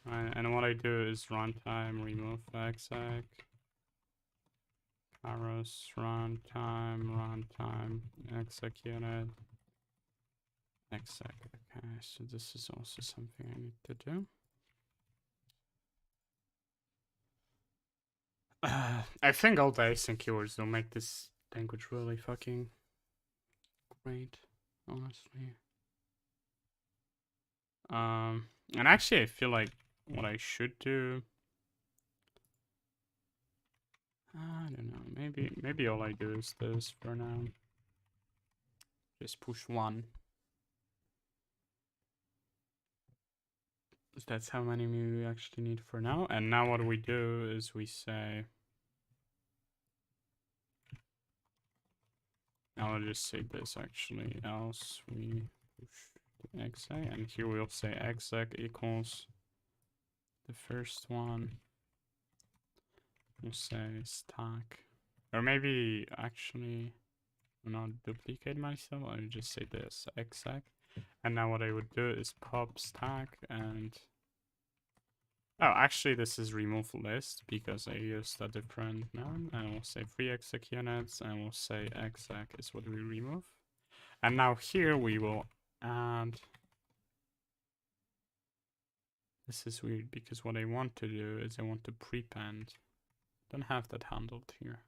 And what I do is runtime remove exec, arrows runtime executed exec. Okay, so this is also something I need to do. I think all the async keywords will make this language really fucking great, honestly. And actually I feel like what I should do, I don't know, maybe all I do is this for now. Just push 1. That's how many we actually need for now. And now what we do is we say, I'll just say this actually, else we push the exec, and here we'll say exec equals the first one. We'll say stack, or maybe actually I'll not duplicate myself, I'll just say this exec. And now what I would do is pop stack and oh, actually this is remove list because I used a different noun. And we'll say free exec units and we'll say exec is what we remove. And now here we will add, this is weird because what I want to do is I want to prepend. Don't have that handled here.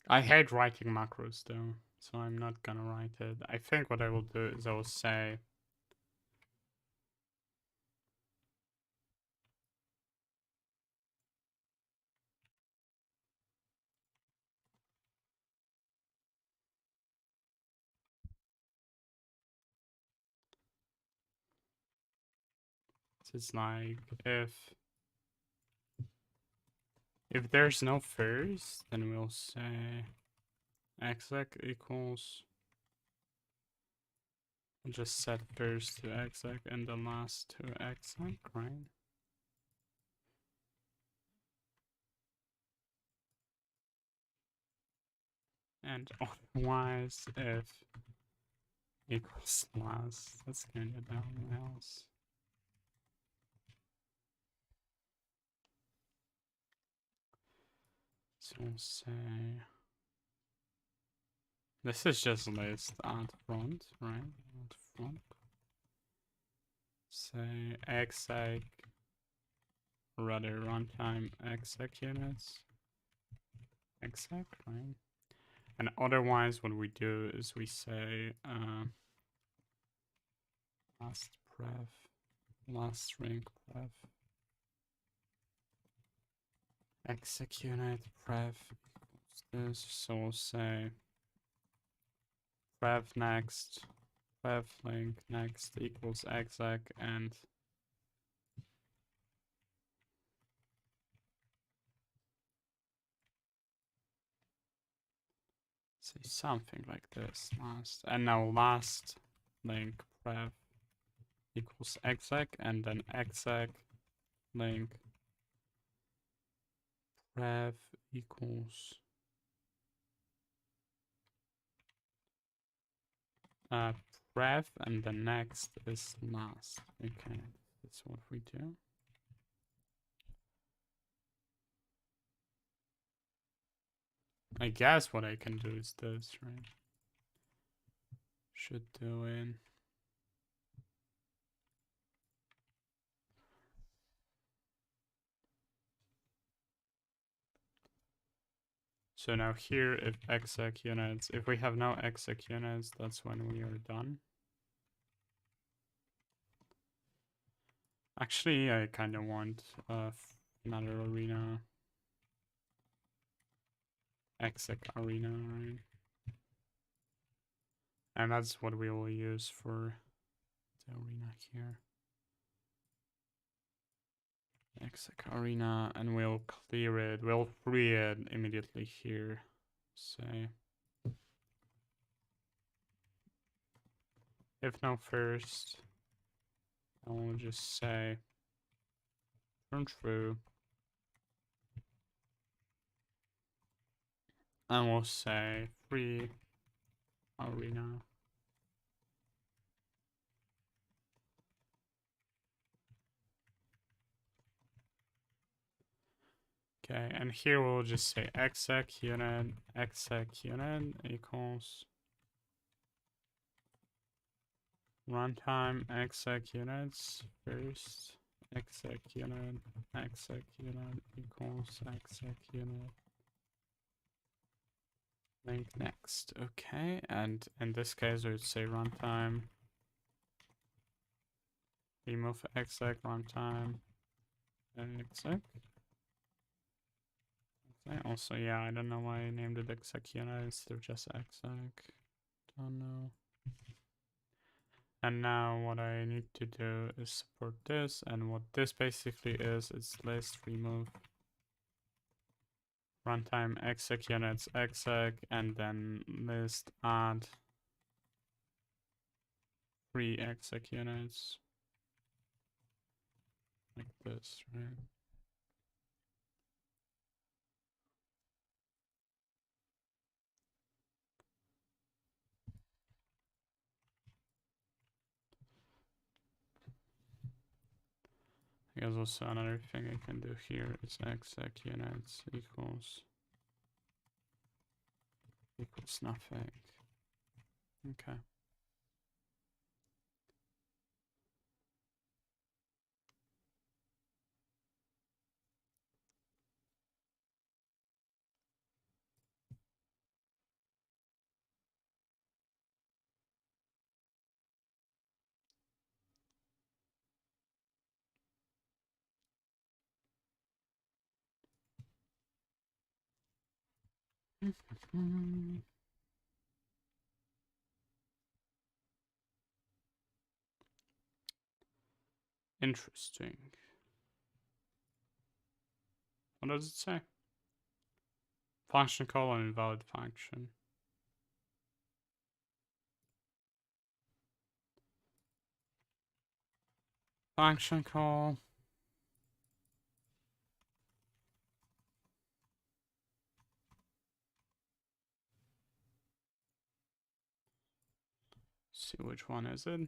I hate writing macros though, so I'm not gonna write it. I think what I will do is I will say it's like if there's no first, then we'll say exec equals, we'll just set first to exec and the last to exec, right? And otherwise if equals last, that's kind of down else. So we'll say this is just list at front, right? At front. Say exec, rather runtime exec units. Exec, right? And otherwise, what we do is we say last pref, last string pref, exec unit pref equals this. So we'll say pref next, pref link next equals exec, and say something like this last. And now last link pref equals exec, and then exec link pref equals pref, and the next is last. Okay, that's what we do. I guess what I can do is this, right? Should do it. So now here, if exec units, if we have no exec units, that's when we are done. Actually, I kind of want another arena. Exec arena, right? And that's what we will use for the arena here. Exec arena, and we'll clear it. We'll free it immediately here. Say, if no first, I will just say turn true, and we'll say free arena. Okay, and here we'll just say exec unit equals runtime exec units first, exec unit equals exec unit link next. Okay, and in this case we would say runtime remove exec runtime exec. Okay, also, yeah, I don't know why I named it exec unit instead of just exec. Don't know. And now what I need to do is support this, and what this basically is list remove runtime exec units exec, and then list add 3 exec units like this, right? I guess also another thing I can do here is exec units equals nothing. Okay. Interesting. What does it say? Function call and invalid function. Function call. See which one is it?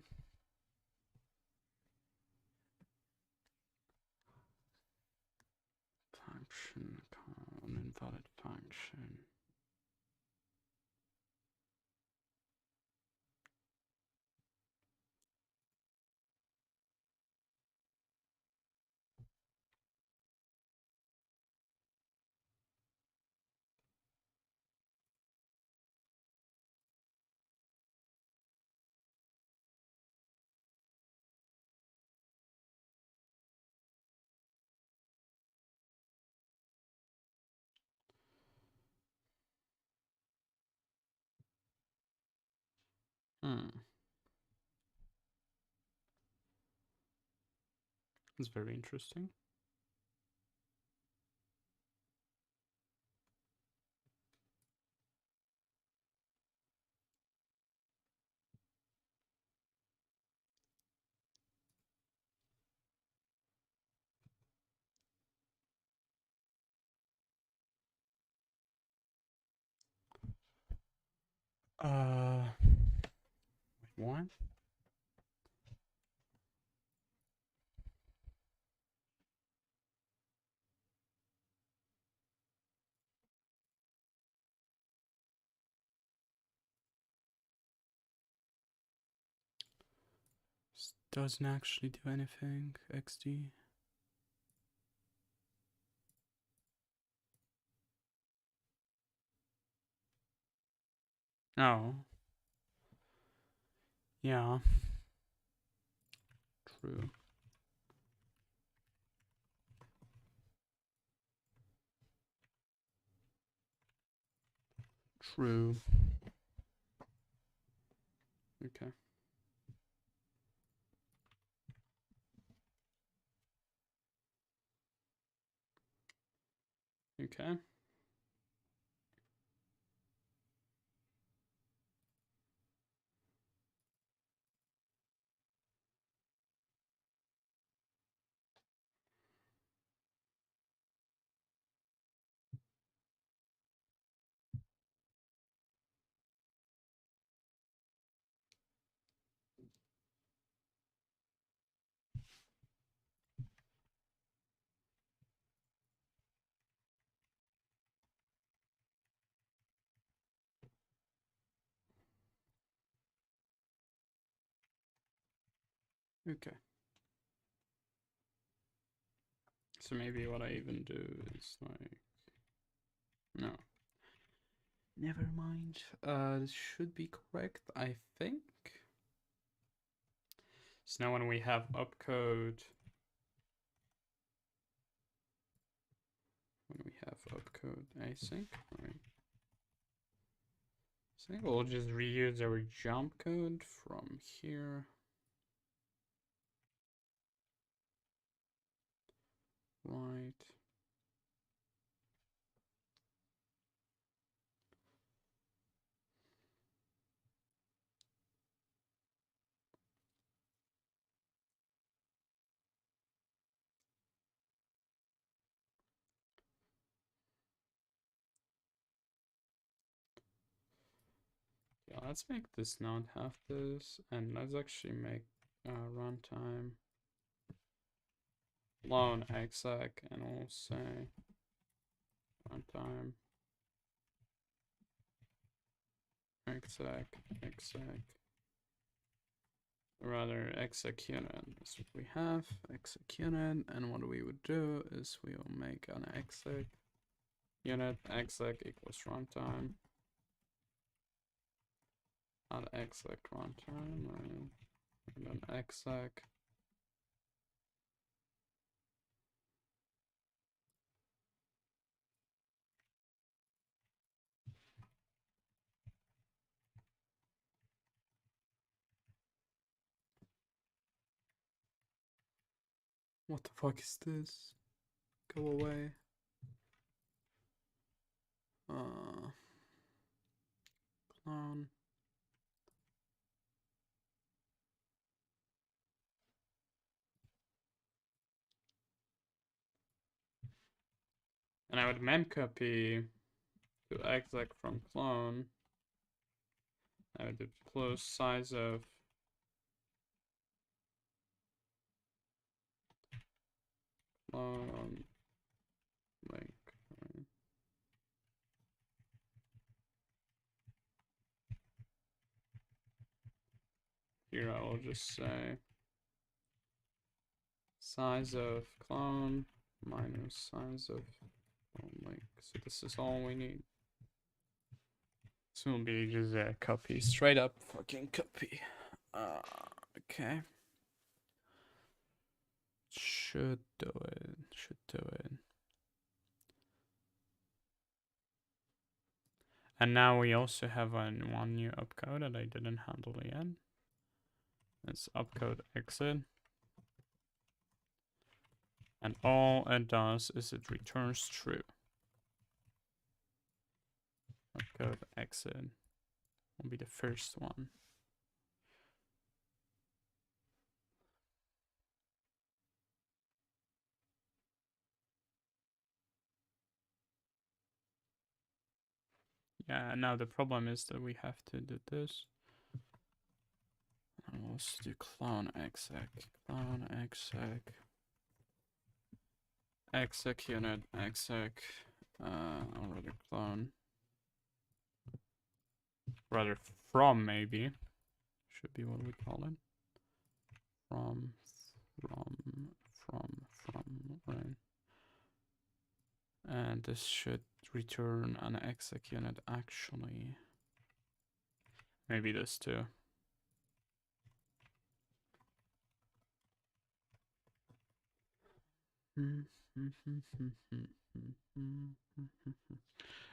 Function call an invalid function. It's very interesting. Wait, what? This doesn't actually do anything, XD. Oh. Yeah. True. True. Okay. Okay. Okay. So maybe what I even do is like, no. Never mind. This should be correct, I think. So now when we have opcode, async, right? So I think we'll just reuse our jump code from here. Right. Yeah, let's make this not have this, and let's actually make runtime clone exec, and we'll say runtime exec, rather execunit. That's what we have, execunit, and what we would do is we will make an exec unit exec equals runtime. Not exec runtime, right? And then exec. What the fuck is this? Go away. Clone. And I would memcopy to exec from clone. I would do close size of clone link. Right? Here I will just say size of clone minus size of clone link. So this is all we need. This will be just a copy, straight up fucking copy. Okay. Should do it. And now we also have one new opcode that I didn't handle yet. It's opcode exit. And all it does is it returns true. Opcode exit will be the first one. Yeah, now the problem is that we have to do this. And we'll also do clone exec, exec unit, exec, or rather clone, rather from maybe, should be what we call it. From, right? And this should return an exec unit actually. Maybe this too.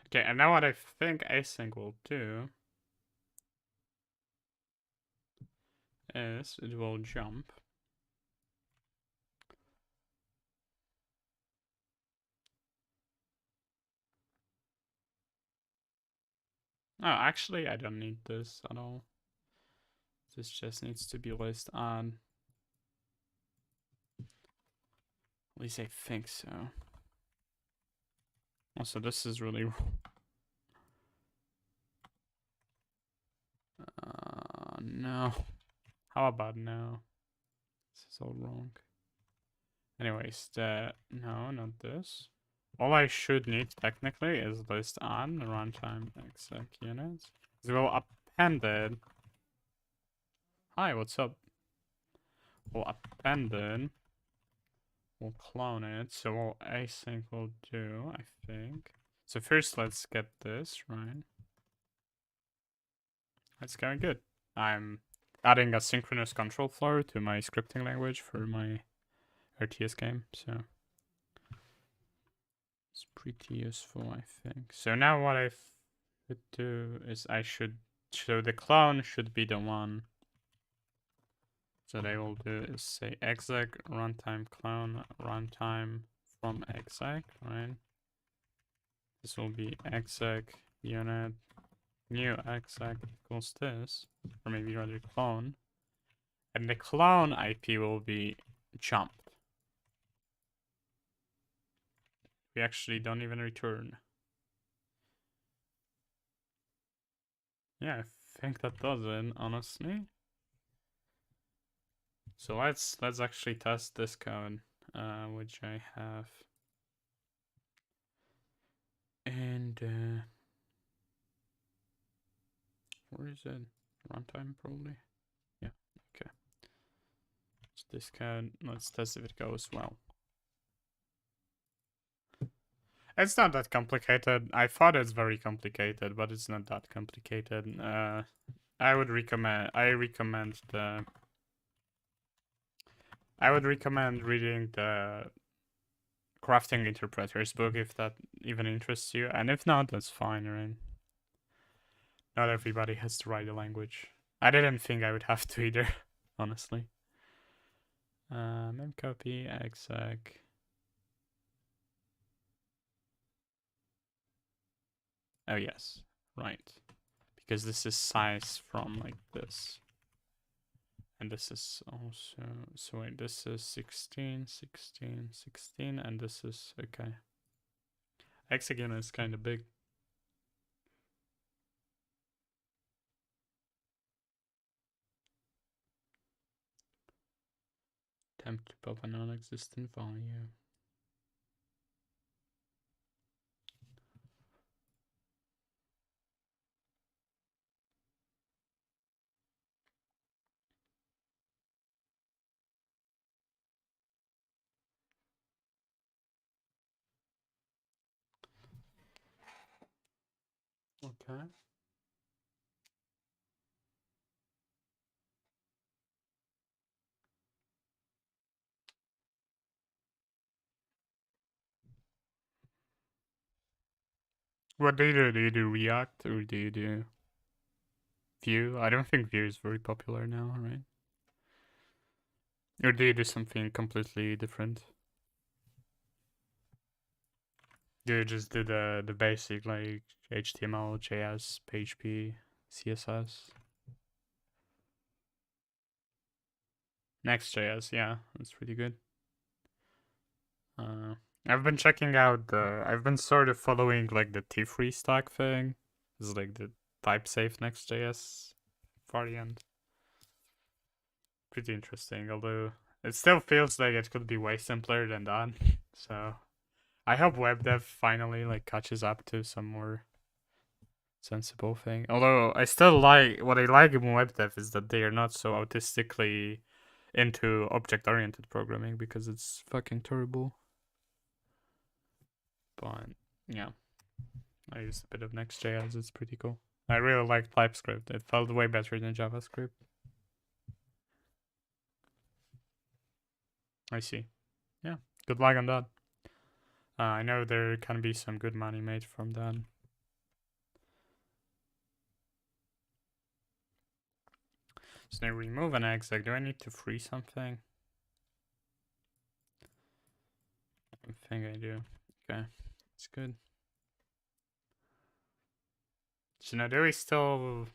Okay, and now what I think async will do is it will jump. Oh, actually, I don't need this at all. This just needs to be list on. At least I think so. Also, this is really no. How about no? This is all wrong. Anyways, no, not this. All I should need technically is list on runtime exec units. So we'll append it. Hi, what's up? We'll append it. We'll clone it. So we'll async will do, I think. So first let's get this, right? That's going good. I'm adding a synchronous control flow to my scripting language for my RTS game, so it's pretty useful, I think. So now what I should do is so the clone should be the one that I will do is say exec runtime clone runtime from exec, right? This will be exec unit new exec equals this, or maybe rather clone. And the clone IP will be jumped. We actually don't even return. Yeah, I think that does it, honestly. So let's actually test this code, which I have. And where is it? Runtime probably. Yeah, okay. So this code, let's test if it goes well. It's not that complicated. I thought it's very complicated, but it's not that complicated. I would recommend reading the Crafting Interpreter's book if that even interests you, and if not, that's fine, right? Not everybody has to write a language. I didn't think I would have to either, honestly. Memcopy exec. Oh yes, right. Because this is size from like this. And this is also, so wait, this is 16, 16, 16, and this is, okay. Hexagon is kind of big. Attempt to pop a non-existent value. Okay. What do you do? Do you do React or do you do Vue? I don't think Vue is very popular now, right? Or do you do something completely different? Do you just do the basic like HTML, JS, PHP, CSS? Next.js, yeah, that's pretty good. I've been checking out I've been sort of following like the T3 stack thing. It's like the type safe Next.js variant. Pretty interesting, although it still feels like it could be way simpler than that. So I hope WebDev finally like catches up to some more sensible thing. Although I still like what I like in WebDev is that they are not so autistically into object-oriented programming because it's fucking terrible. But yeah, I used a bit of Next.js. It's pretty cool. I really like TypeScript. It felt way better than JavaScript. I see. Yeah, good luck on that. I know there can be some good money made from that. So now remove an exec. Do I need to free something? I think I do. Okay, it's good. So now do we still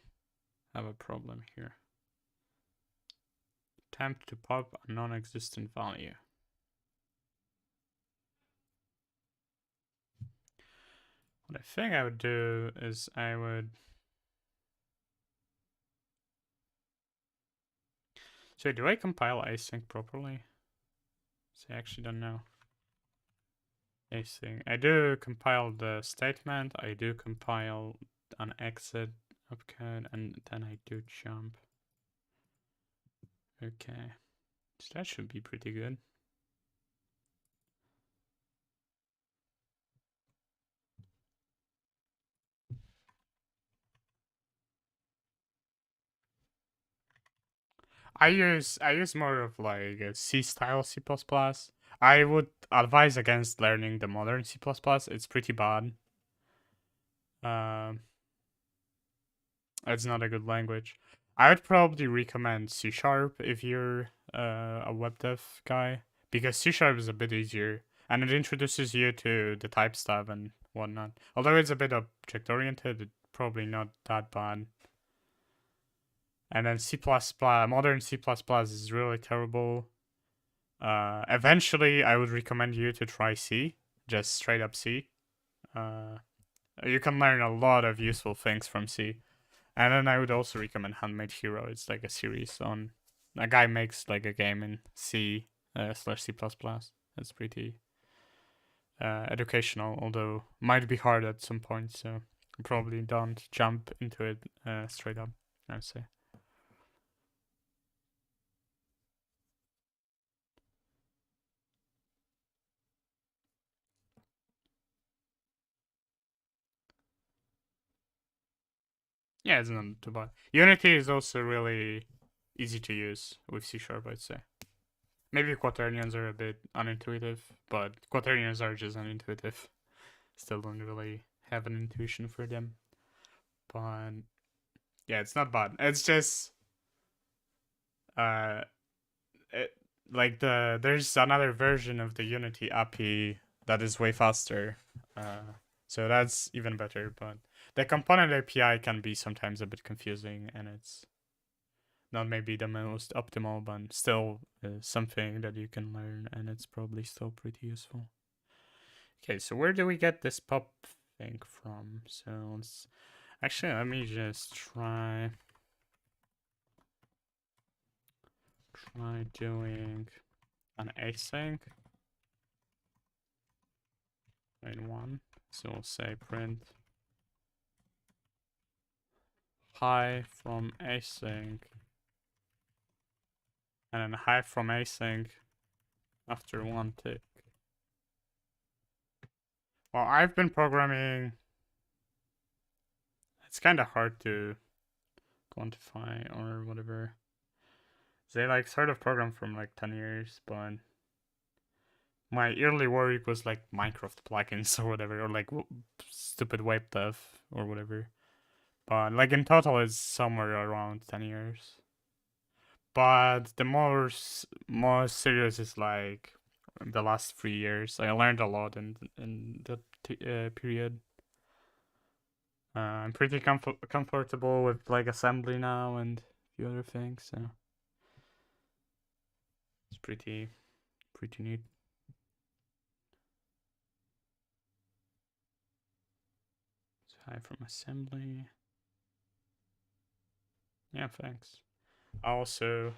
have a problem here? Attempt to pop a non-existent value. What I think I would do is I would... So do I compile async properly? So I actually don't know. Async. I do compile the statement. I do compile an exit opcode, and then I do jump. Okay. So that should be pretty good. I use more of like a C style C++. I would advise against learning the modern C++. It's pretty bad. It's not a good language. I would probably recommend C# if you're a web dev guy, because C# is a bit easier and it introduces you to the type stuff and whatnot. Although it's a bit object oriented, it's probably not that bad. And then C++, modern C++ is really terrible. Eventually, I would recommend you to try C, just straight up C. You can learn a lot of useful things from C. And then I would also recommend Handmade Hero. It's like a series on a guy makes like a game in C slash C++. It's pretty educational, although might be hard at some point. So probably don't jump into it straight up, I would say. Yeah, it's not too bad. Unity is also really easy to use with C#, I'd say. Maybe quaternions are a bit unintuitive, but quaternions are just unintuitive. Still don't really have an intuition for them. But yeah, it's not bad. It's just like there's another version of the Unity API that is way faster. So that's even better, but the component API can be sometimes a bit confusing, and it's not maybe the most optimal, but still something that you can learn, and it's probably still pretty useful. Okay, so where do we get this pop thing from? So let's actually let me just try doing an async. Wait, one. So we'll say print hi from async, and then hi from async after one tick. Well, I've been programming. It's kind of hard to quantify or whatever. They like sort of program from like 10 years, but my early work was like Minecraft plugins or whatever, or like stupid web stuff or whatever. But like in total, it's somewhere around 10 years. But the more serious is like the last 3 years. I learned a lot in that period. I'm pretty comfortable with like assembly now and a few other things, so it's pretty neat. So hi from assembly. Yeah, thanks. Also,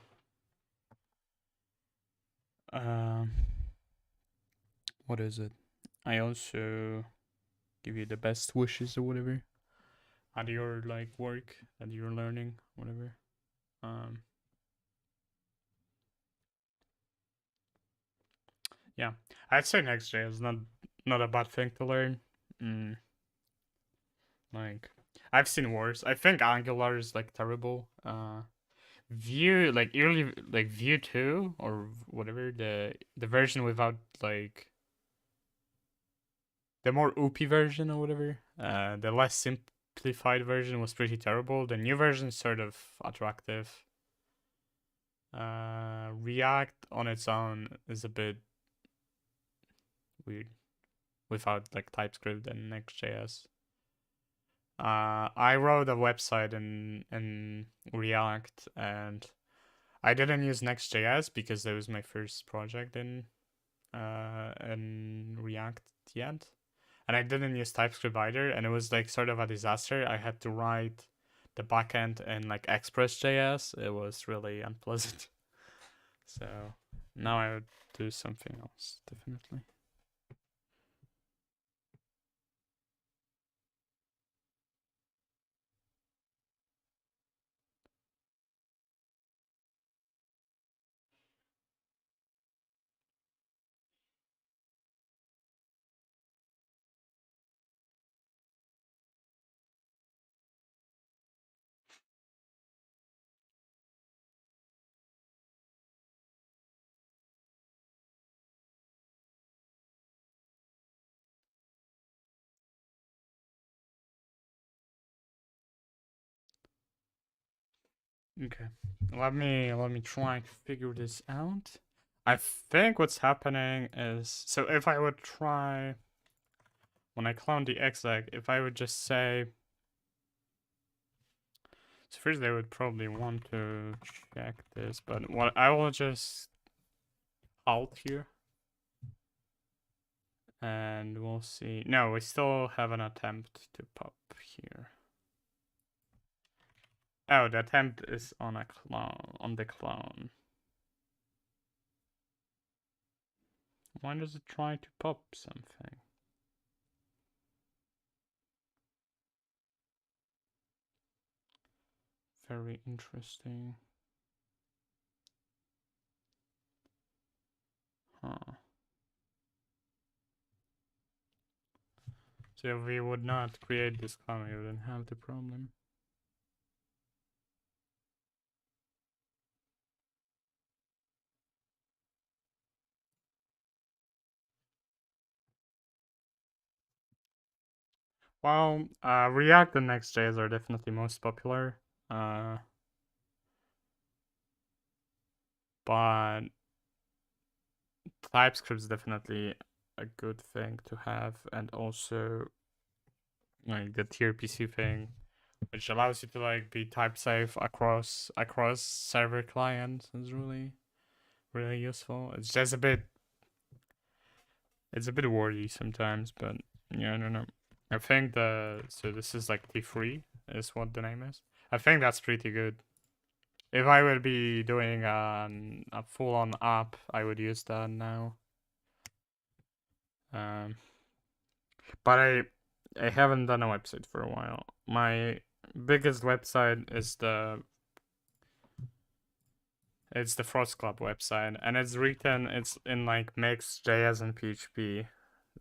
what is it? I also give you the best wishes or whatever at your like work that you're learning, whatever. Yeah, I'd say Next.js is not a bad thing to learn. Like I've seen worse. I think Angular is like terrible. Vue, like early, like Vue 2 or whatever, the version without like the more OP version or whatever, the less simplified version was pretty terrible. The new version is sort of attractive. React on its own is a bit weird without like TypeScript and Next.js. I wrote a website in React, and I didn't use Next.js because it was my first project in React yet, and I didn't use TypeScript either, and it was like sort of a disaster. I had to write the backend in like Express.js. It was really unpleasant. So now I would do something else, definitely. Okay, let me try to figure this out. I think what's happening is, so if I would try, when I clone the exec, if I would just say, so first they would probably want to check this, but what I will just alt here, and we'll see. No, we still have an attempt to pop here. Oh, the attempt is on a clone, on the clone. Why does it try to pop something? Very interesting. Huh. So if we would not create this clone, we wouldn't have the problem. Well, React and Next.js are definitely most popular. But TypeScript is definitely a good thing to have, and also like the tRPC thing, which allows you to like be type safe across server clients, is really useful. It's just a bit wordy sometimes, but yeah, I don't know. I think so this is like T3 is what the name is. I think that's pretty good. If I would be doing a full-on app, I would use that now. But I haven't done a website for a while. My biggest website is the Frost Club website, and it's in like Mix, JS, and PHP.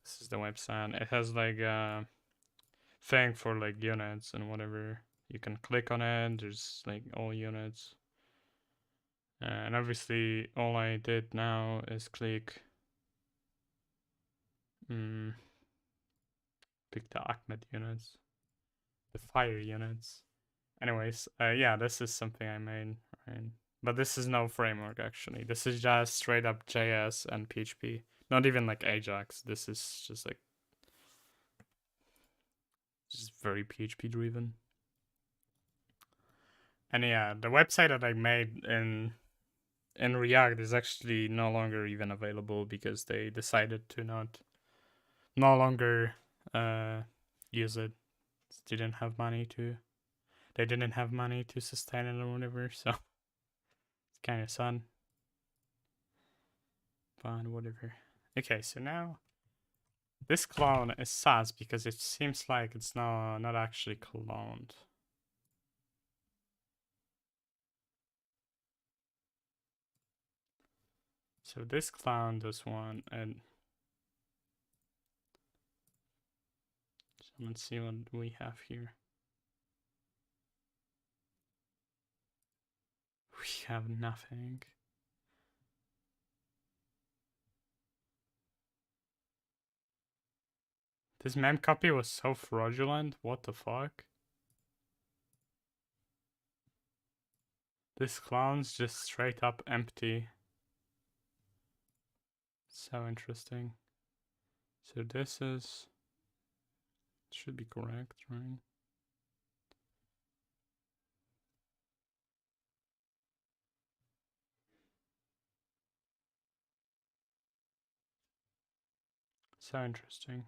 This is the website. It has like a thing for like units and whatever. You can click on it. There's like all units. And obviously, all I did now is click. Pick the Ahmed units, the fire units. Anyways, yeah, this is something I made, right? But this is no framework actually. This is just straight up JS and PHP. Not even like Ajax. This is just like just very PHP driven. And yeah, the website that I made in React is actually no longer even available because they decided to no longer use it. Didn't have money to. They didn't have money to sustain it or whatever, so it's kind of sad. But whatever. Okay, so now this clone is sus because it seems like it's not actually cloned. So this clone does one, and so let's see what we have here. We have nothing. This mem copy was so fraudulent. What the fuck? This clown's just straight up empty. So interesting. So this is... should be correct, right? So interesting.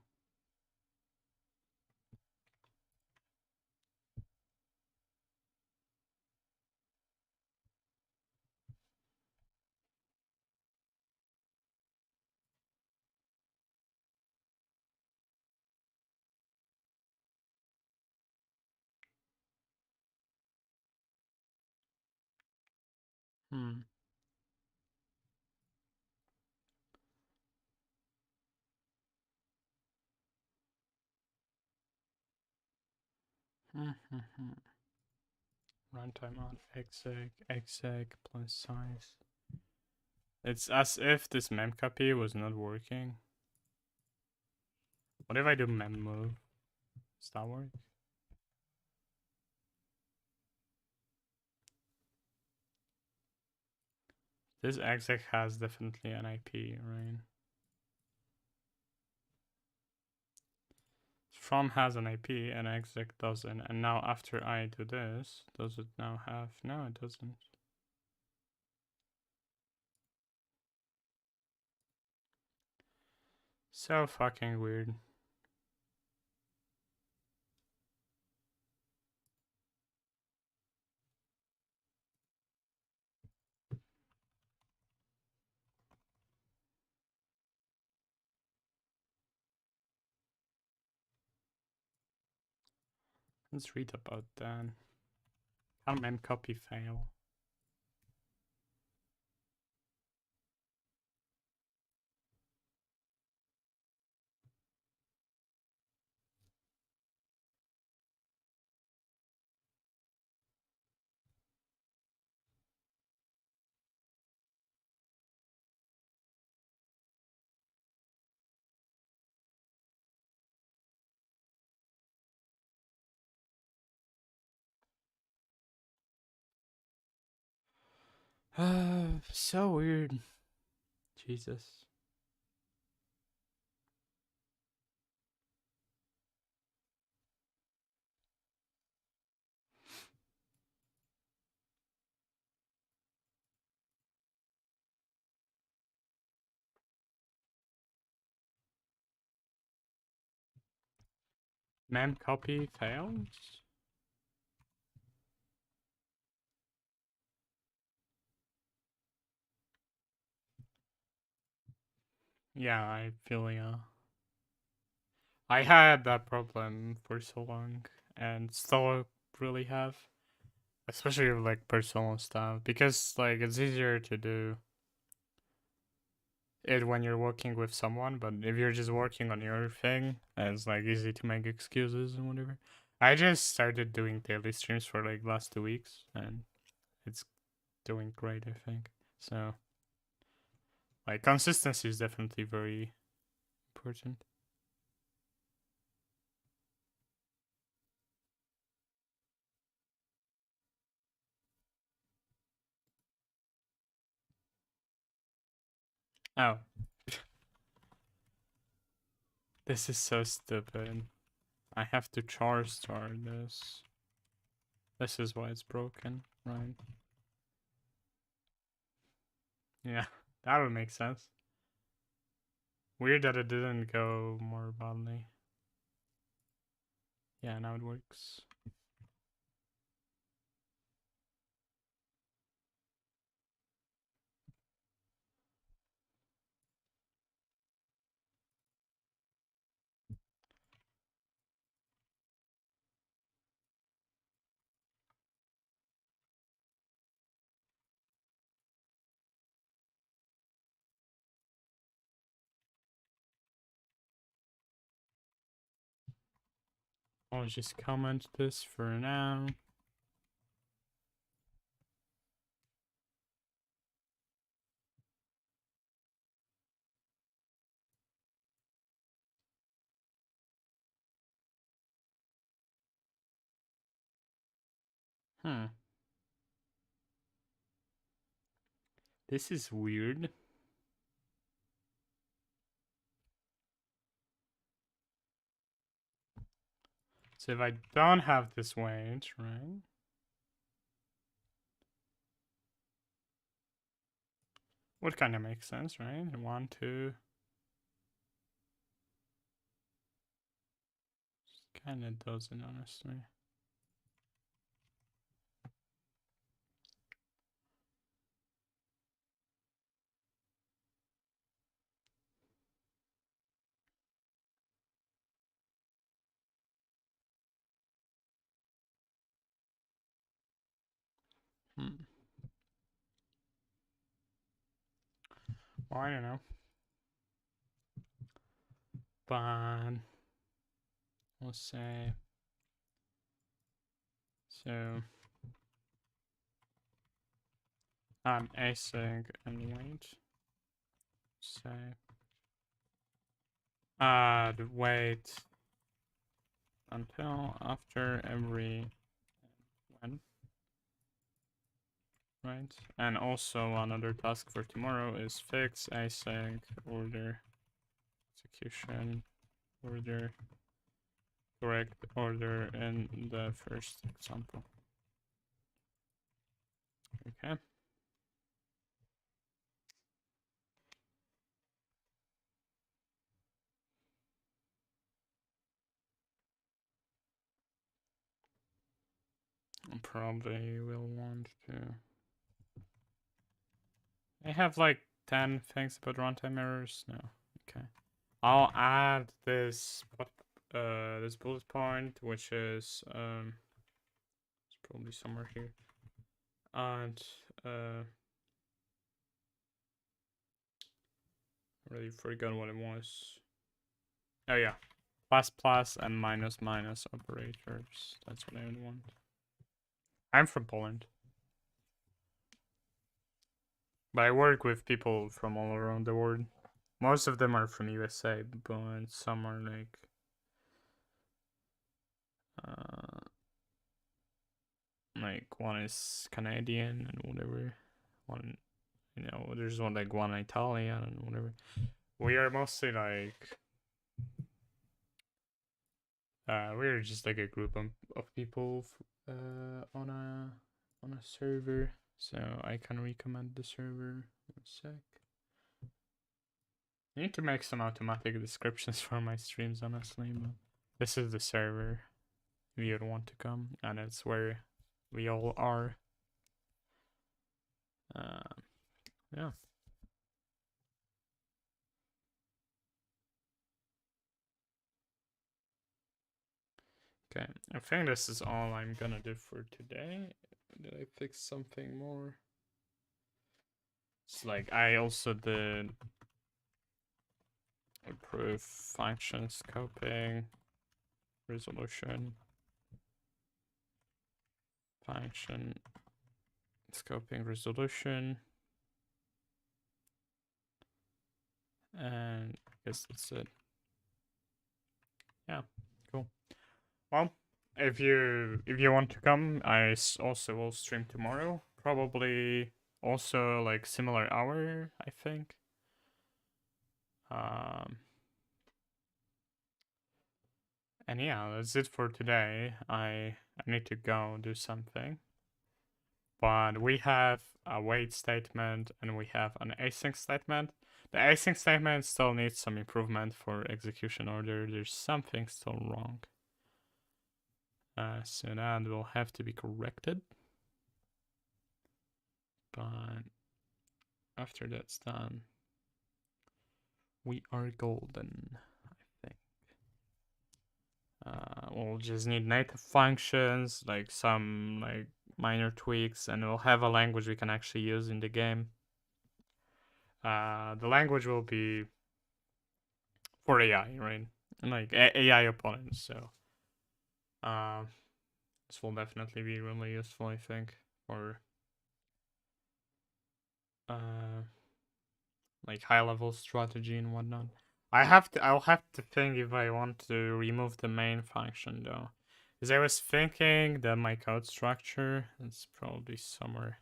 Hmm. Runtime on exec plus size. It's as if this mem copy was not working. What if I do mem move? Does that work? This exec has definitely an IP, right? From has an IP and exec doesn't. And now after I do this, does it now have? No, it doesn't. So fucking weird. Let's read about that. How mem copy fail? So weird. Jesus. Mem copy fails? Yeah, I feel yeah. I had that problem for so long and still really have. Especially with like personal stuff. Because like it's easier to do it when you're working with someone, but if you're just working on your thing, it's like easy to make excuses and whatever. I just started doing daily streams for like last 2 weeks and it's doing great, I think. So like consistency is definitely very important. Oh. This is so stupid. I have to charge start this. This is why it's broken, right? Yeah, that would make sense. Weird that it didn't go more badly. Yeah, now it works. I'll just comment this for now. This is weird. So if I don't have this weight, right? Would kind of make sense, right? 1, 2. Kind of doesn't, honestly. Well, I don't know. But we'll say so. Async and wait. Say add wait until after every when. Right, and also another task for tomorrow is fix async order execution order correct order in the first example. Okay. Probably will want to. I have like 10 things about runtime errors. No. Okay. I'll add this this bullet point, which is it's probably somewhere here. And already forgot what it was. Oh yeah. Plus plus and minus minus operators. That's what I would want. I'm from Poland. But I work with people from all around the world. Most of them are from USA, but some are like one is Canadian and whatever. One, you know, there's one like one Italian and whatever. We are mostly like we're just like a group of people on a server. So I can recommend the server. 1 sec. I need to make some automatic descriptions for my streams, honestly, but this is the server if you'd want to come, and it's where we all are. Yeah. Okay, I think this is all I'm gonna do for today. Did I fix something more? It's like I also did improve function scoping, resolution, function scoping, resolution, and I guess that's it. Yeah, cool. Well, if you want to come, I also will stream tomorrow. Probably also like similar hour, I think. And yeah, that's it for today. I need to go do something. But we have a wait statement and we have an async statement. The async statement still needs some improvement for execution order. There's something still wrong. So that will have to be corrected. But after that's done, we are golden, I think. We'll just need native functions, like some like minor tweaks, and we'll have a language we can actually use in the game. The language will be for AI, right? Like AI opponents. So, this will definitely be really useful, I think, for like high level strategy and whatnot. I'll have to think if I want to remove the main function though. Because I was thinking that my code structure is probably somewhere.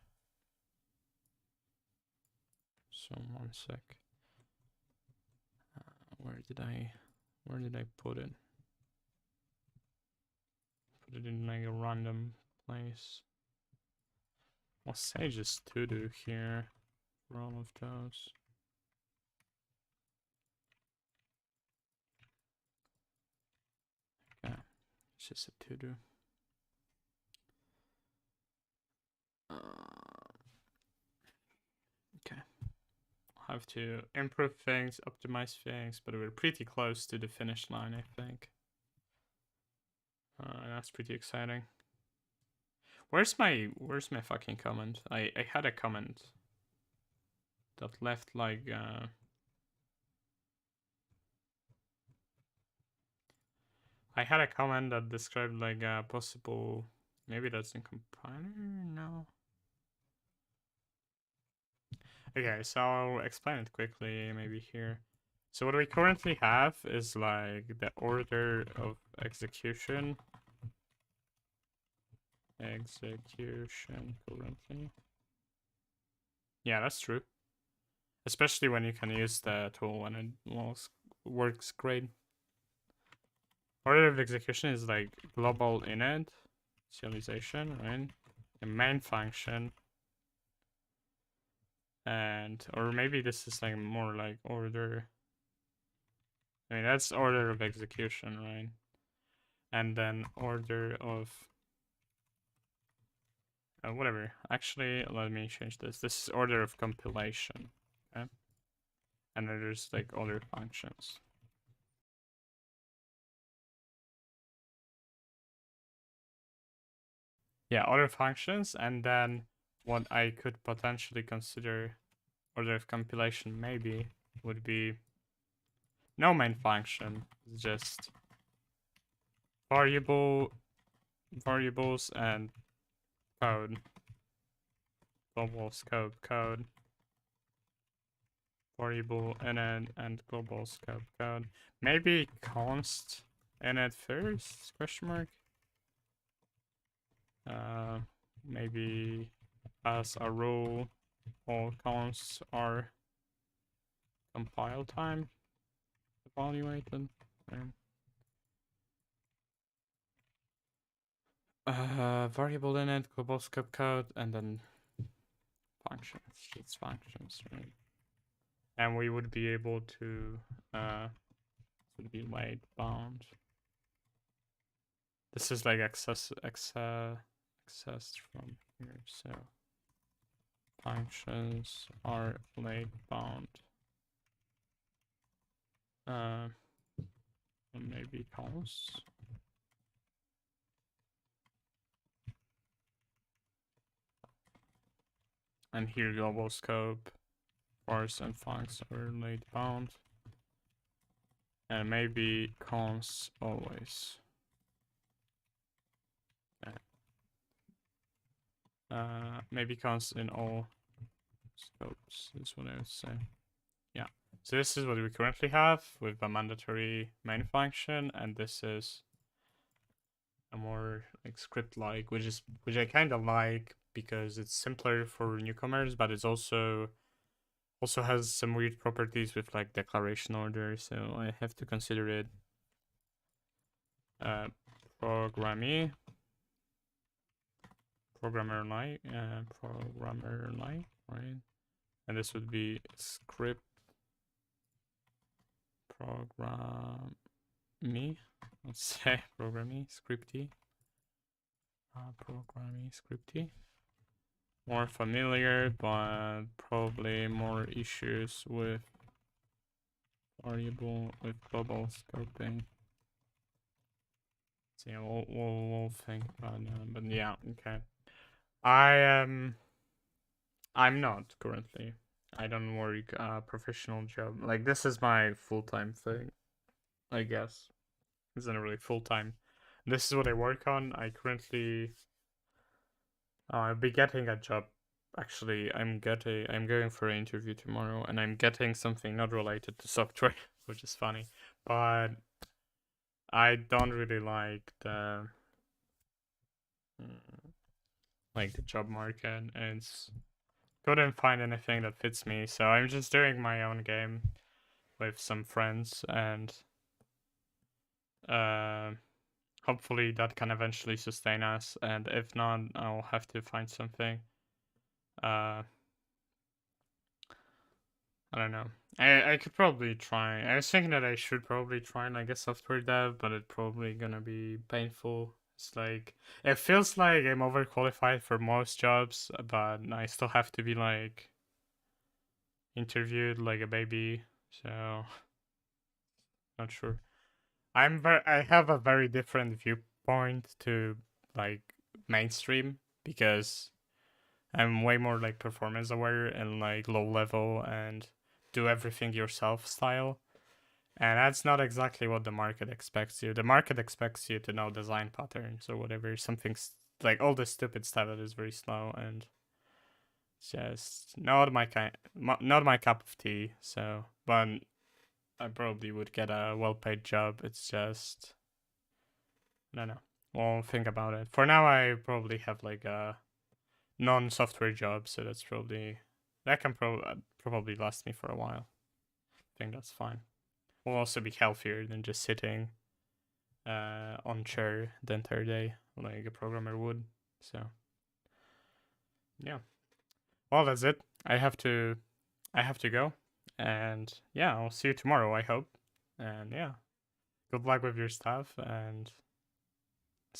So 1 sec. Where did I put it? Put it in like a random place. I'll say just to do here for all of those. Yeah, it's just a to do. Okay. I'll have to improve things, optimize things, but we're pretty close to the finish line, I think. That's pretty exciting. Where's my fucking comment? I had a comment that left like I had a comment that described like a possible, maybe that's in compiler? No. Okay, so I'll explain it quickly maybe here. So what we currently have is like the order of execution. Execution currently. Yeah, that's true. Especially when you can use the tool when it works great. Order of execution is like global init, initialization, right? The main function. And, or maybe this is like more like order. I mean, that's order of execution, right? And then order of whatever. Actually, let me change this. This is order of compilation. Okay. And then there's like other functions. Yeah, other functions, and then what I could potentially consider order of compilation maybe would be no main function, just variables and code. Global scope code. Variable init and global scope code. Maybe const init first? Question mark. Maybe as a rule, all consts are compile time evaluated. Variable init, global scope code, and then functions. It's functions, right? And we would be able to would be weight bound. This is like accessed from here, so functions are late bound. Maybe const. And here global scope, force and funcs are late bound. And maybe const always. Okay. Maybe const in all scopes is what I would say. Yeah. So this is what we currently have with a mandatory main function, and this is a more like script-like, which I kind of like because it's simpler for newcomers, but it's also has some weird properties with like declaration order, so I have to consider it programmer like, right? And this would be script program me. Let's say programming scripty. Programming scripty. More familiar, but probably more issues with variable with global scoping. So yeah, we'll think about that. But yeah, okay. I'm not currently. I don't work a professional job. Like this is my full-time thing, I guess. It's not really full-time. This is what I work on. I currently I'll be getting a job. Actually, I'm going for an interview tomorrow, and I'm getting something not related to software, which is funny. But I don't really like the like the job market, and couldn't find anything that fits me. So I'm just doing my own game with some friends, and hopefully that can eventually sustain us. And if not, I'll have to find something. I don't know. I could probably try. I was thinking that I should probably try like a software dev, but it's probably gonna be painful. It's like it feels like I'm overqualified for most jobs, but I still have to be like interviewed like a baby. So not sure. I have a very different viewpoint to like mainstream because I'm way more like performance aware and like low level and do everything yourself style. And that's not exactly what the market expects you. The market expects you to know design patterns or whatever, something like all the stupid stuff that is very slow and just not my not my cup of tea. So, but I probably would get a well-paid job. It's just, I don't know. We'll think about it. For now, I probably have like a non-software job, so that's probably that can probably last me for a while. I think that's fine. Will also be healthier than just sitting on chair the entire day like a programmer would. So yeah. Well, that's it. I have to go. And yeah, I'll see you tomorrow, I hope. And yeah. Good luck with your stuff and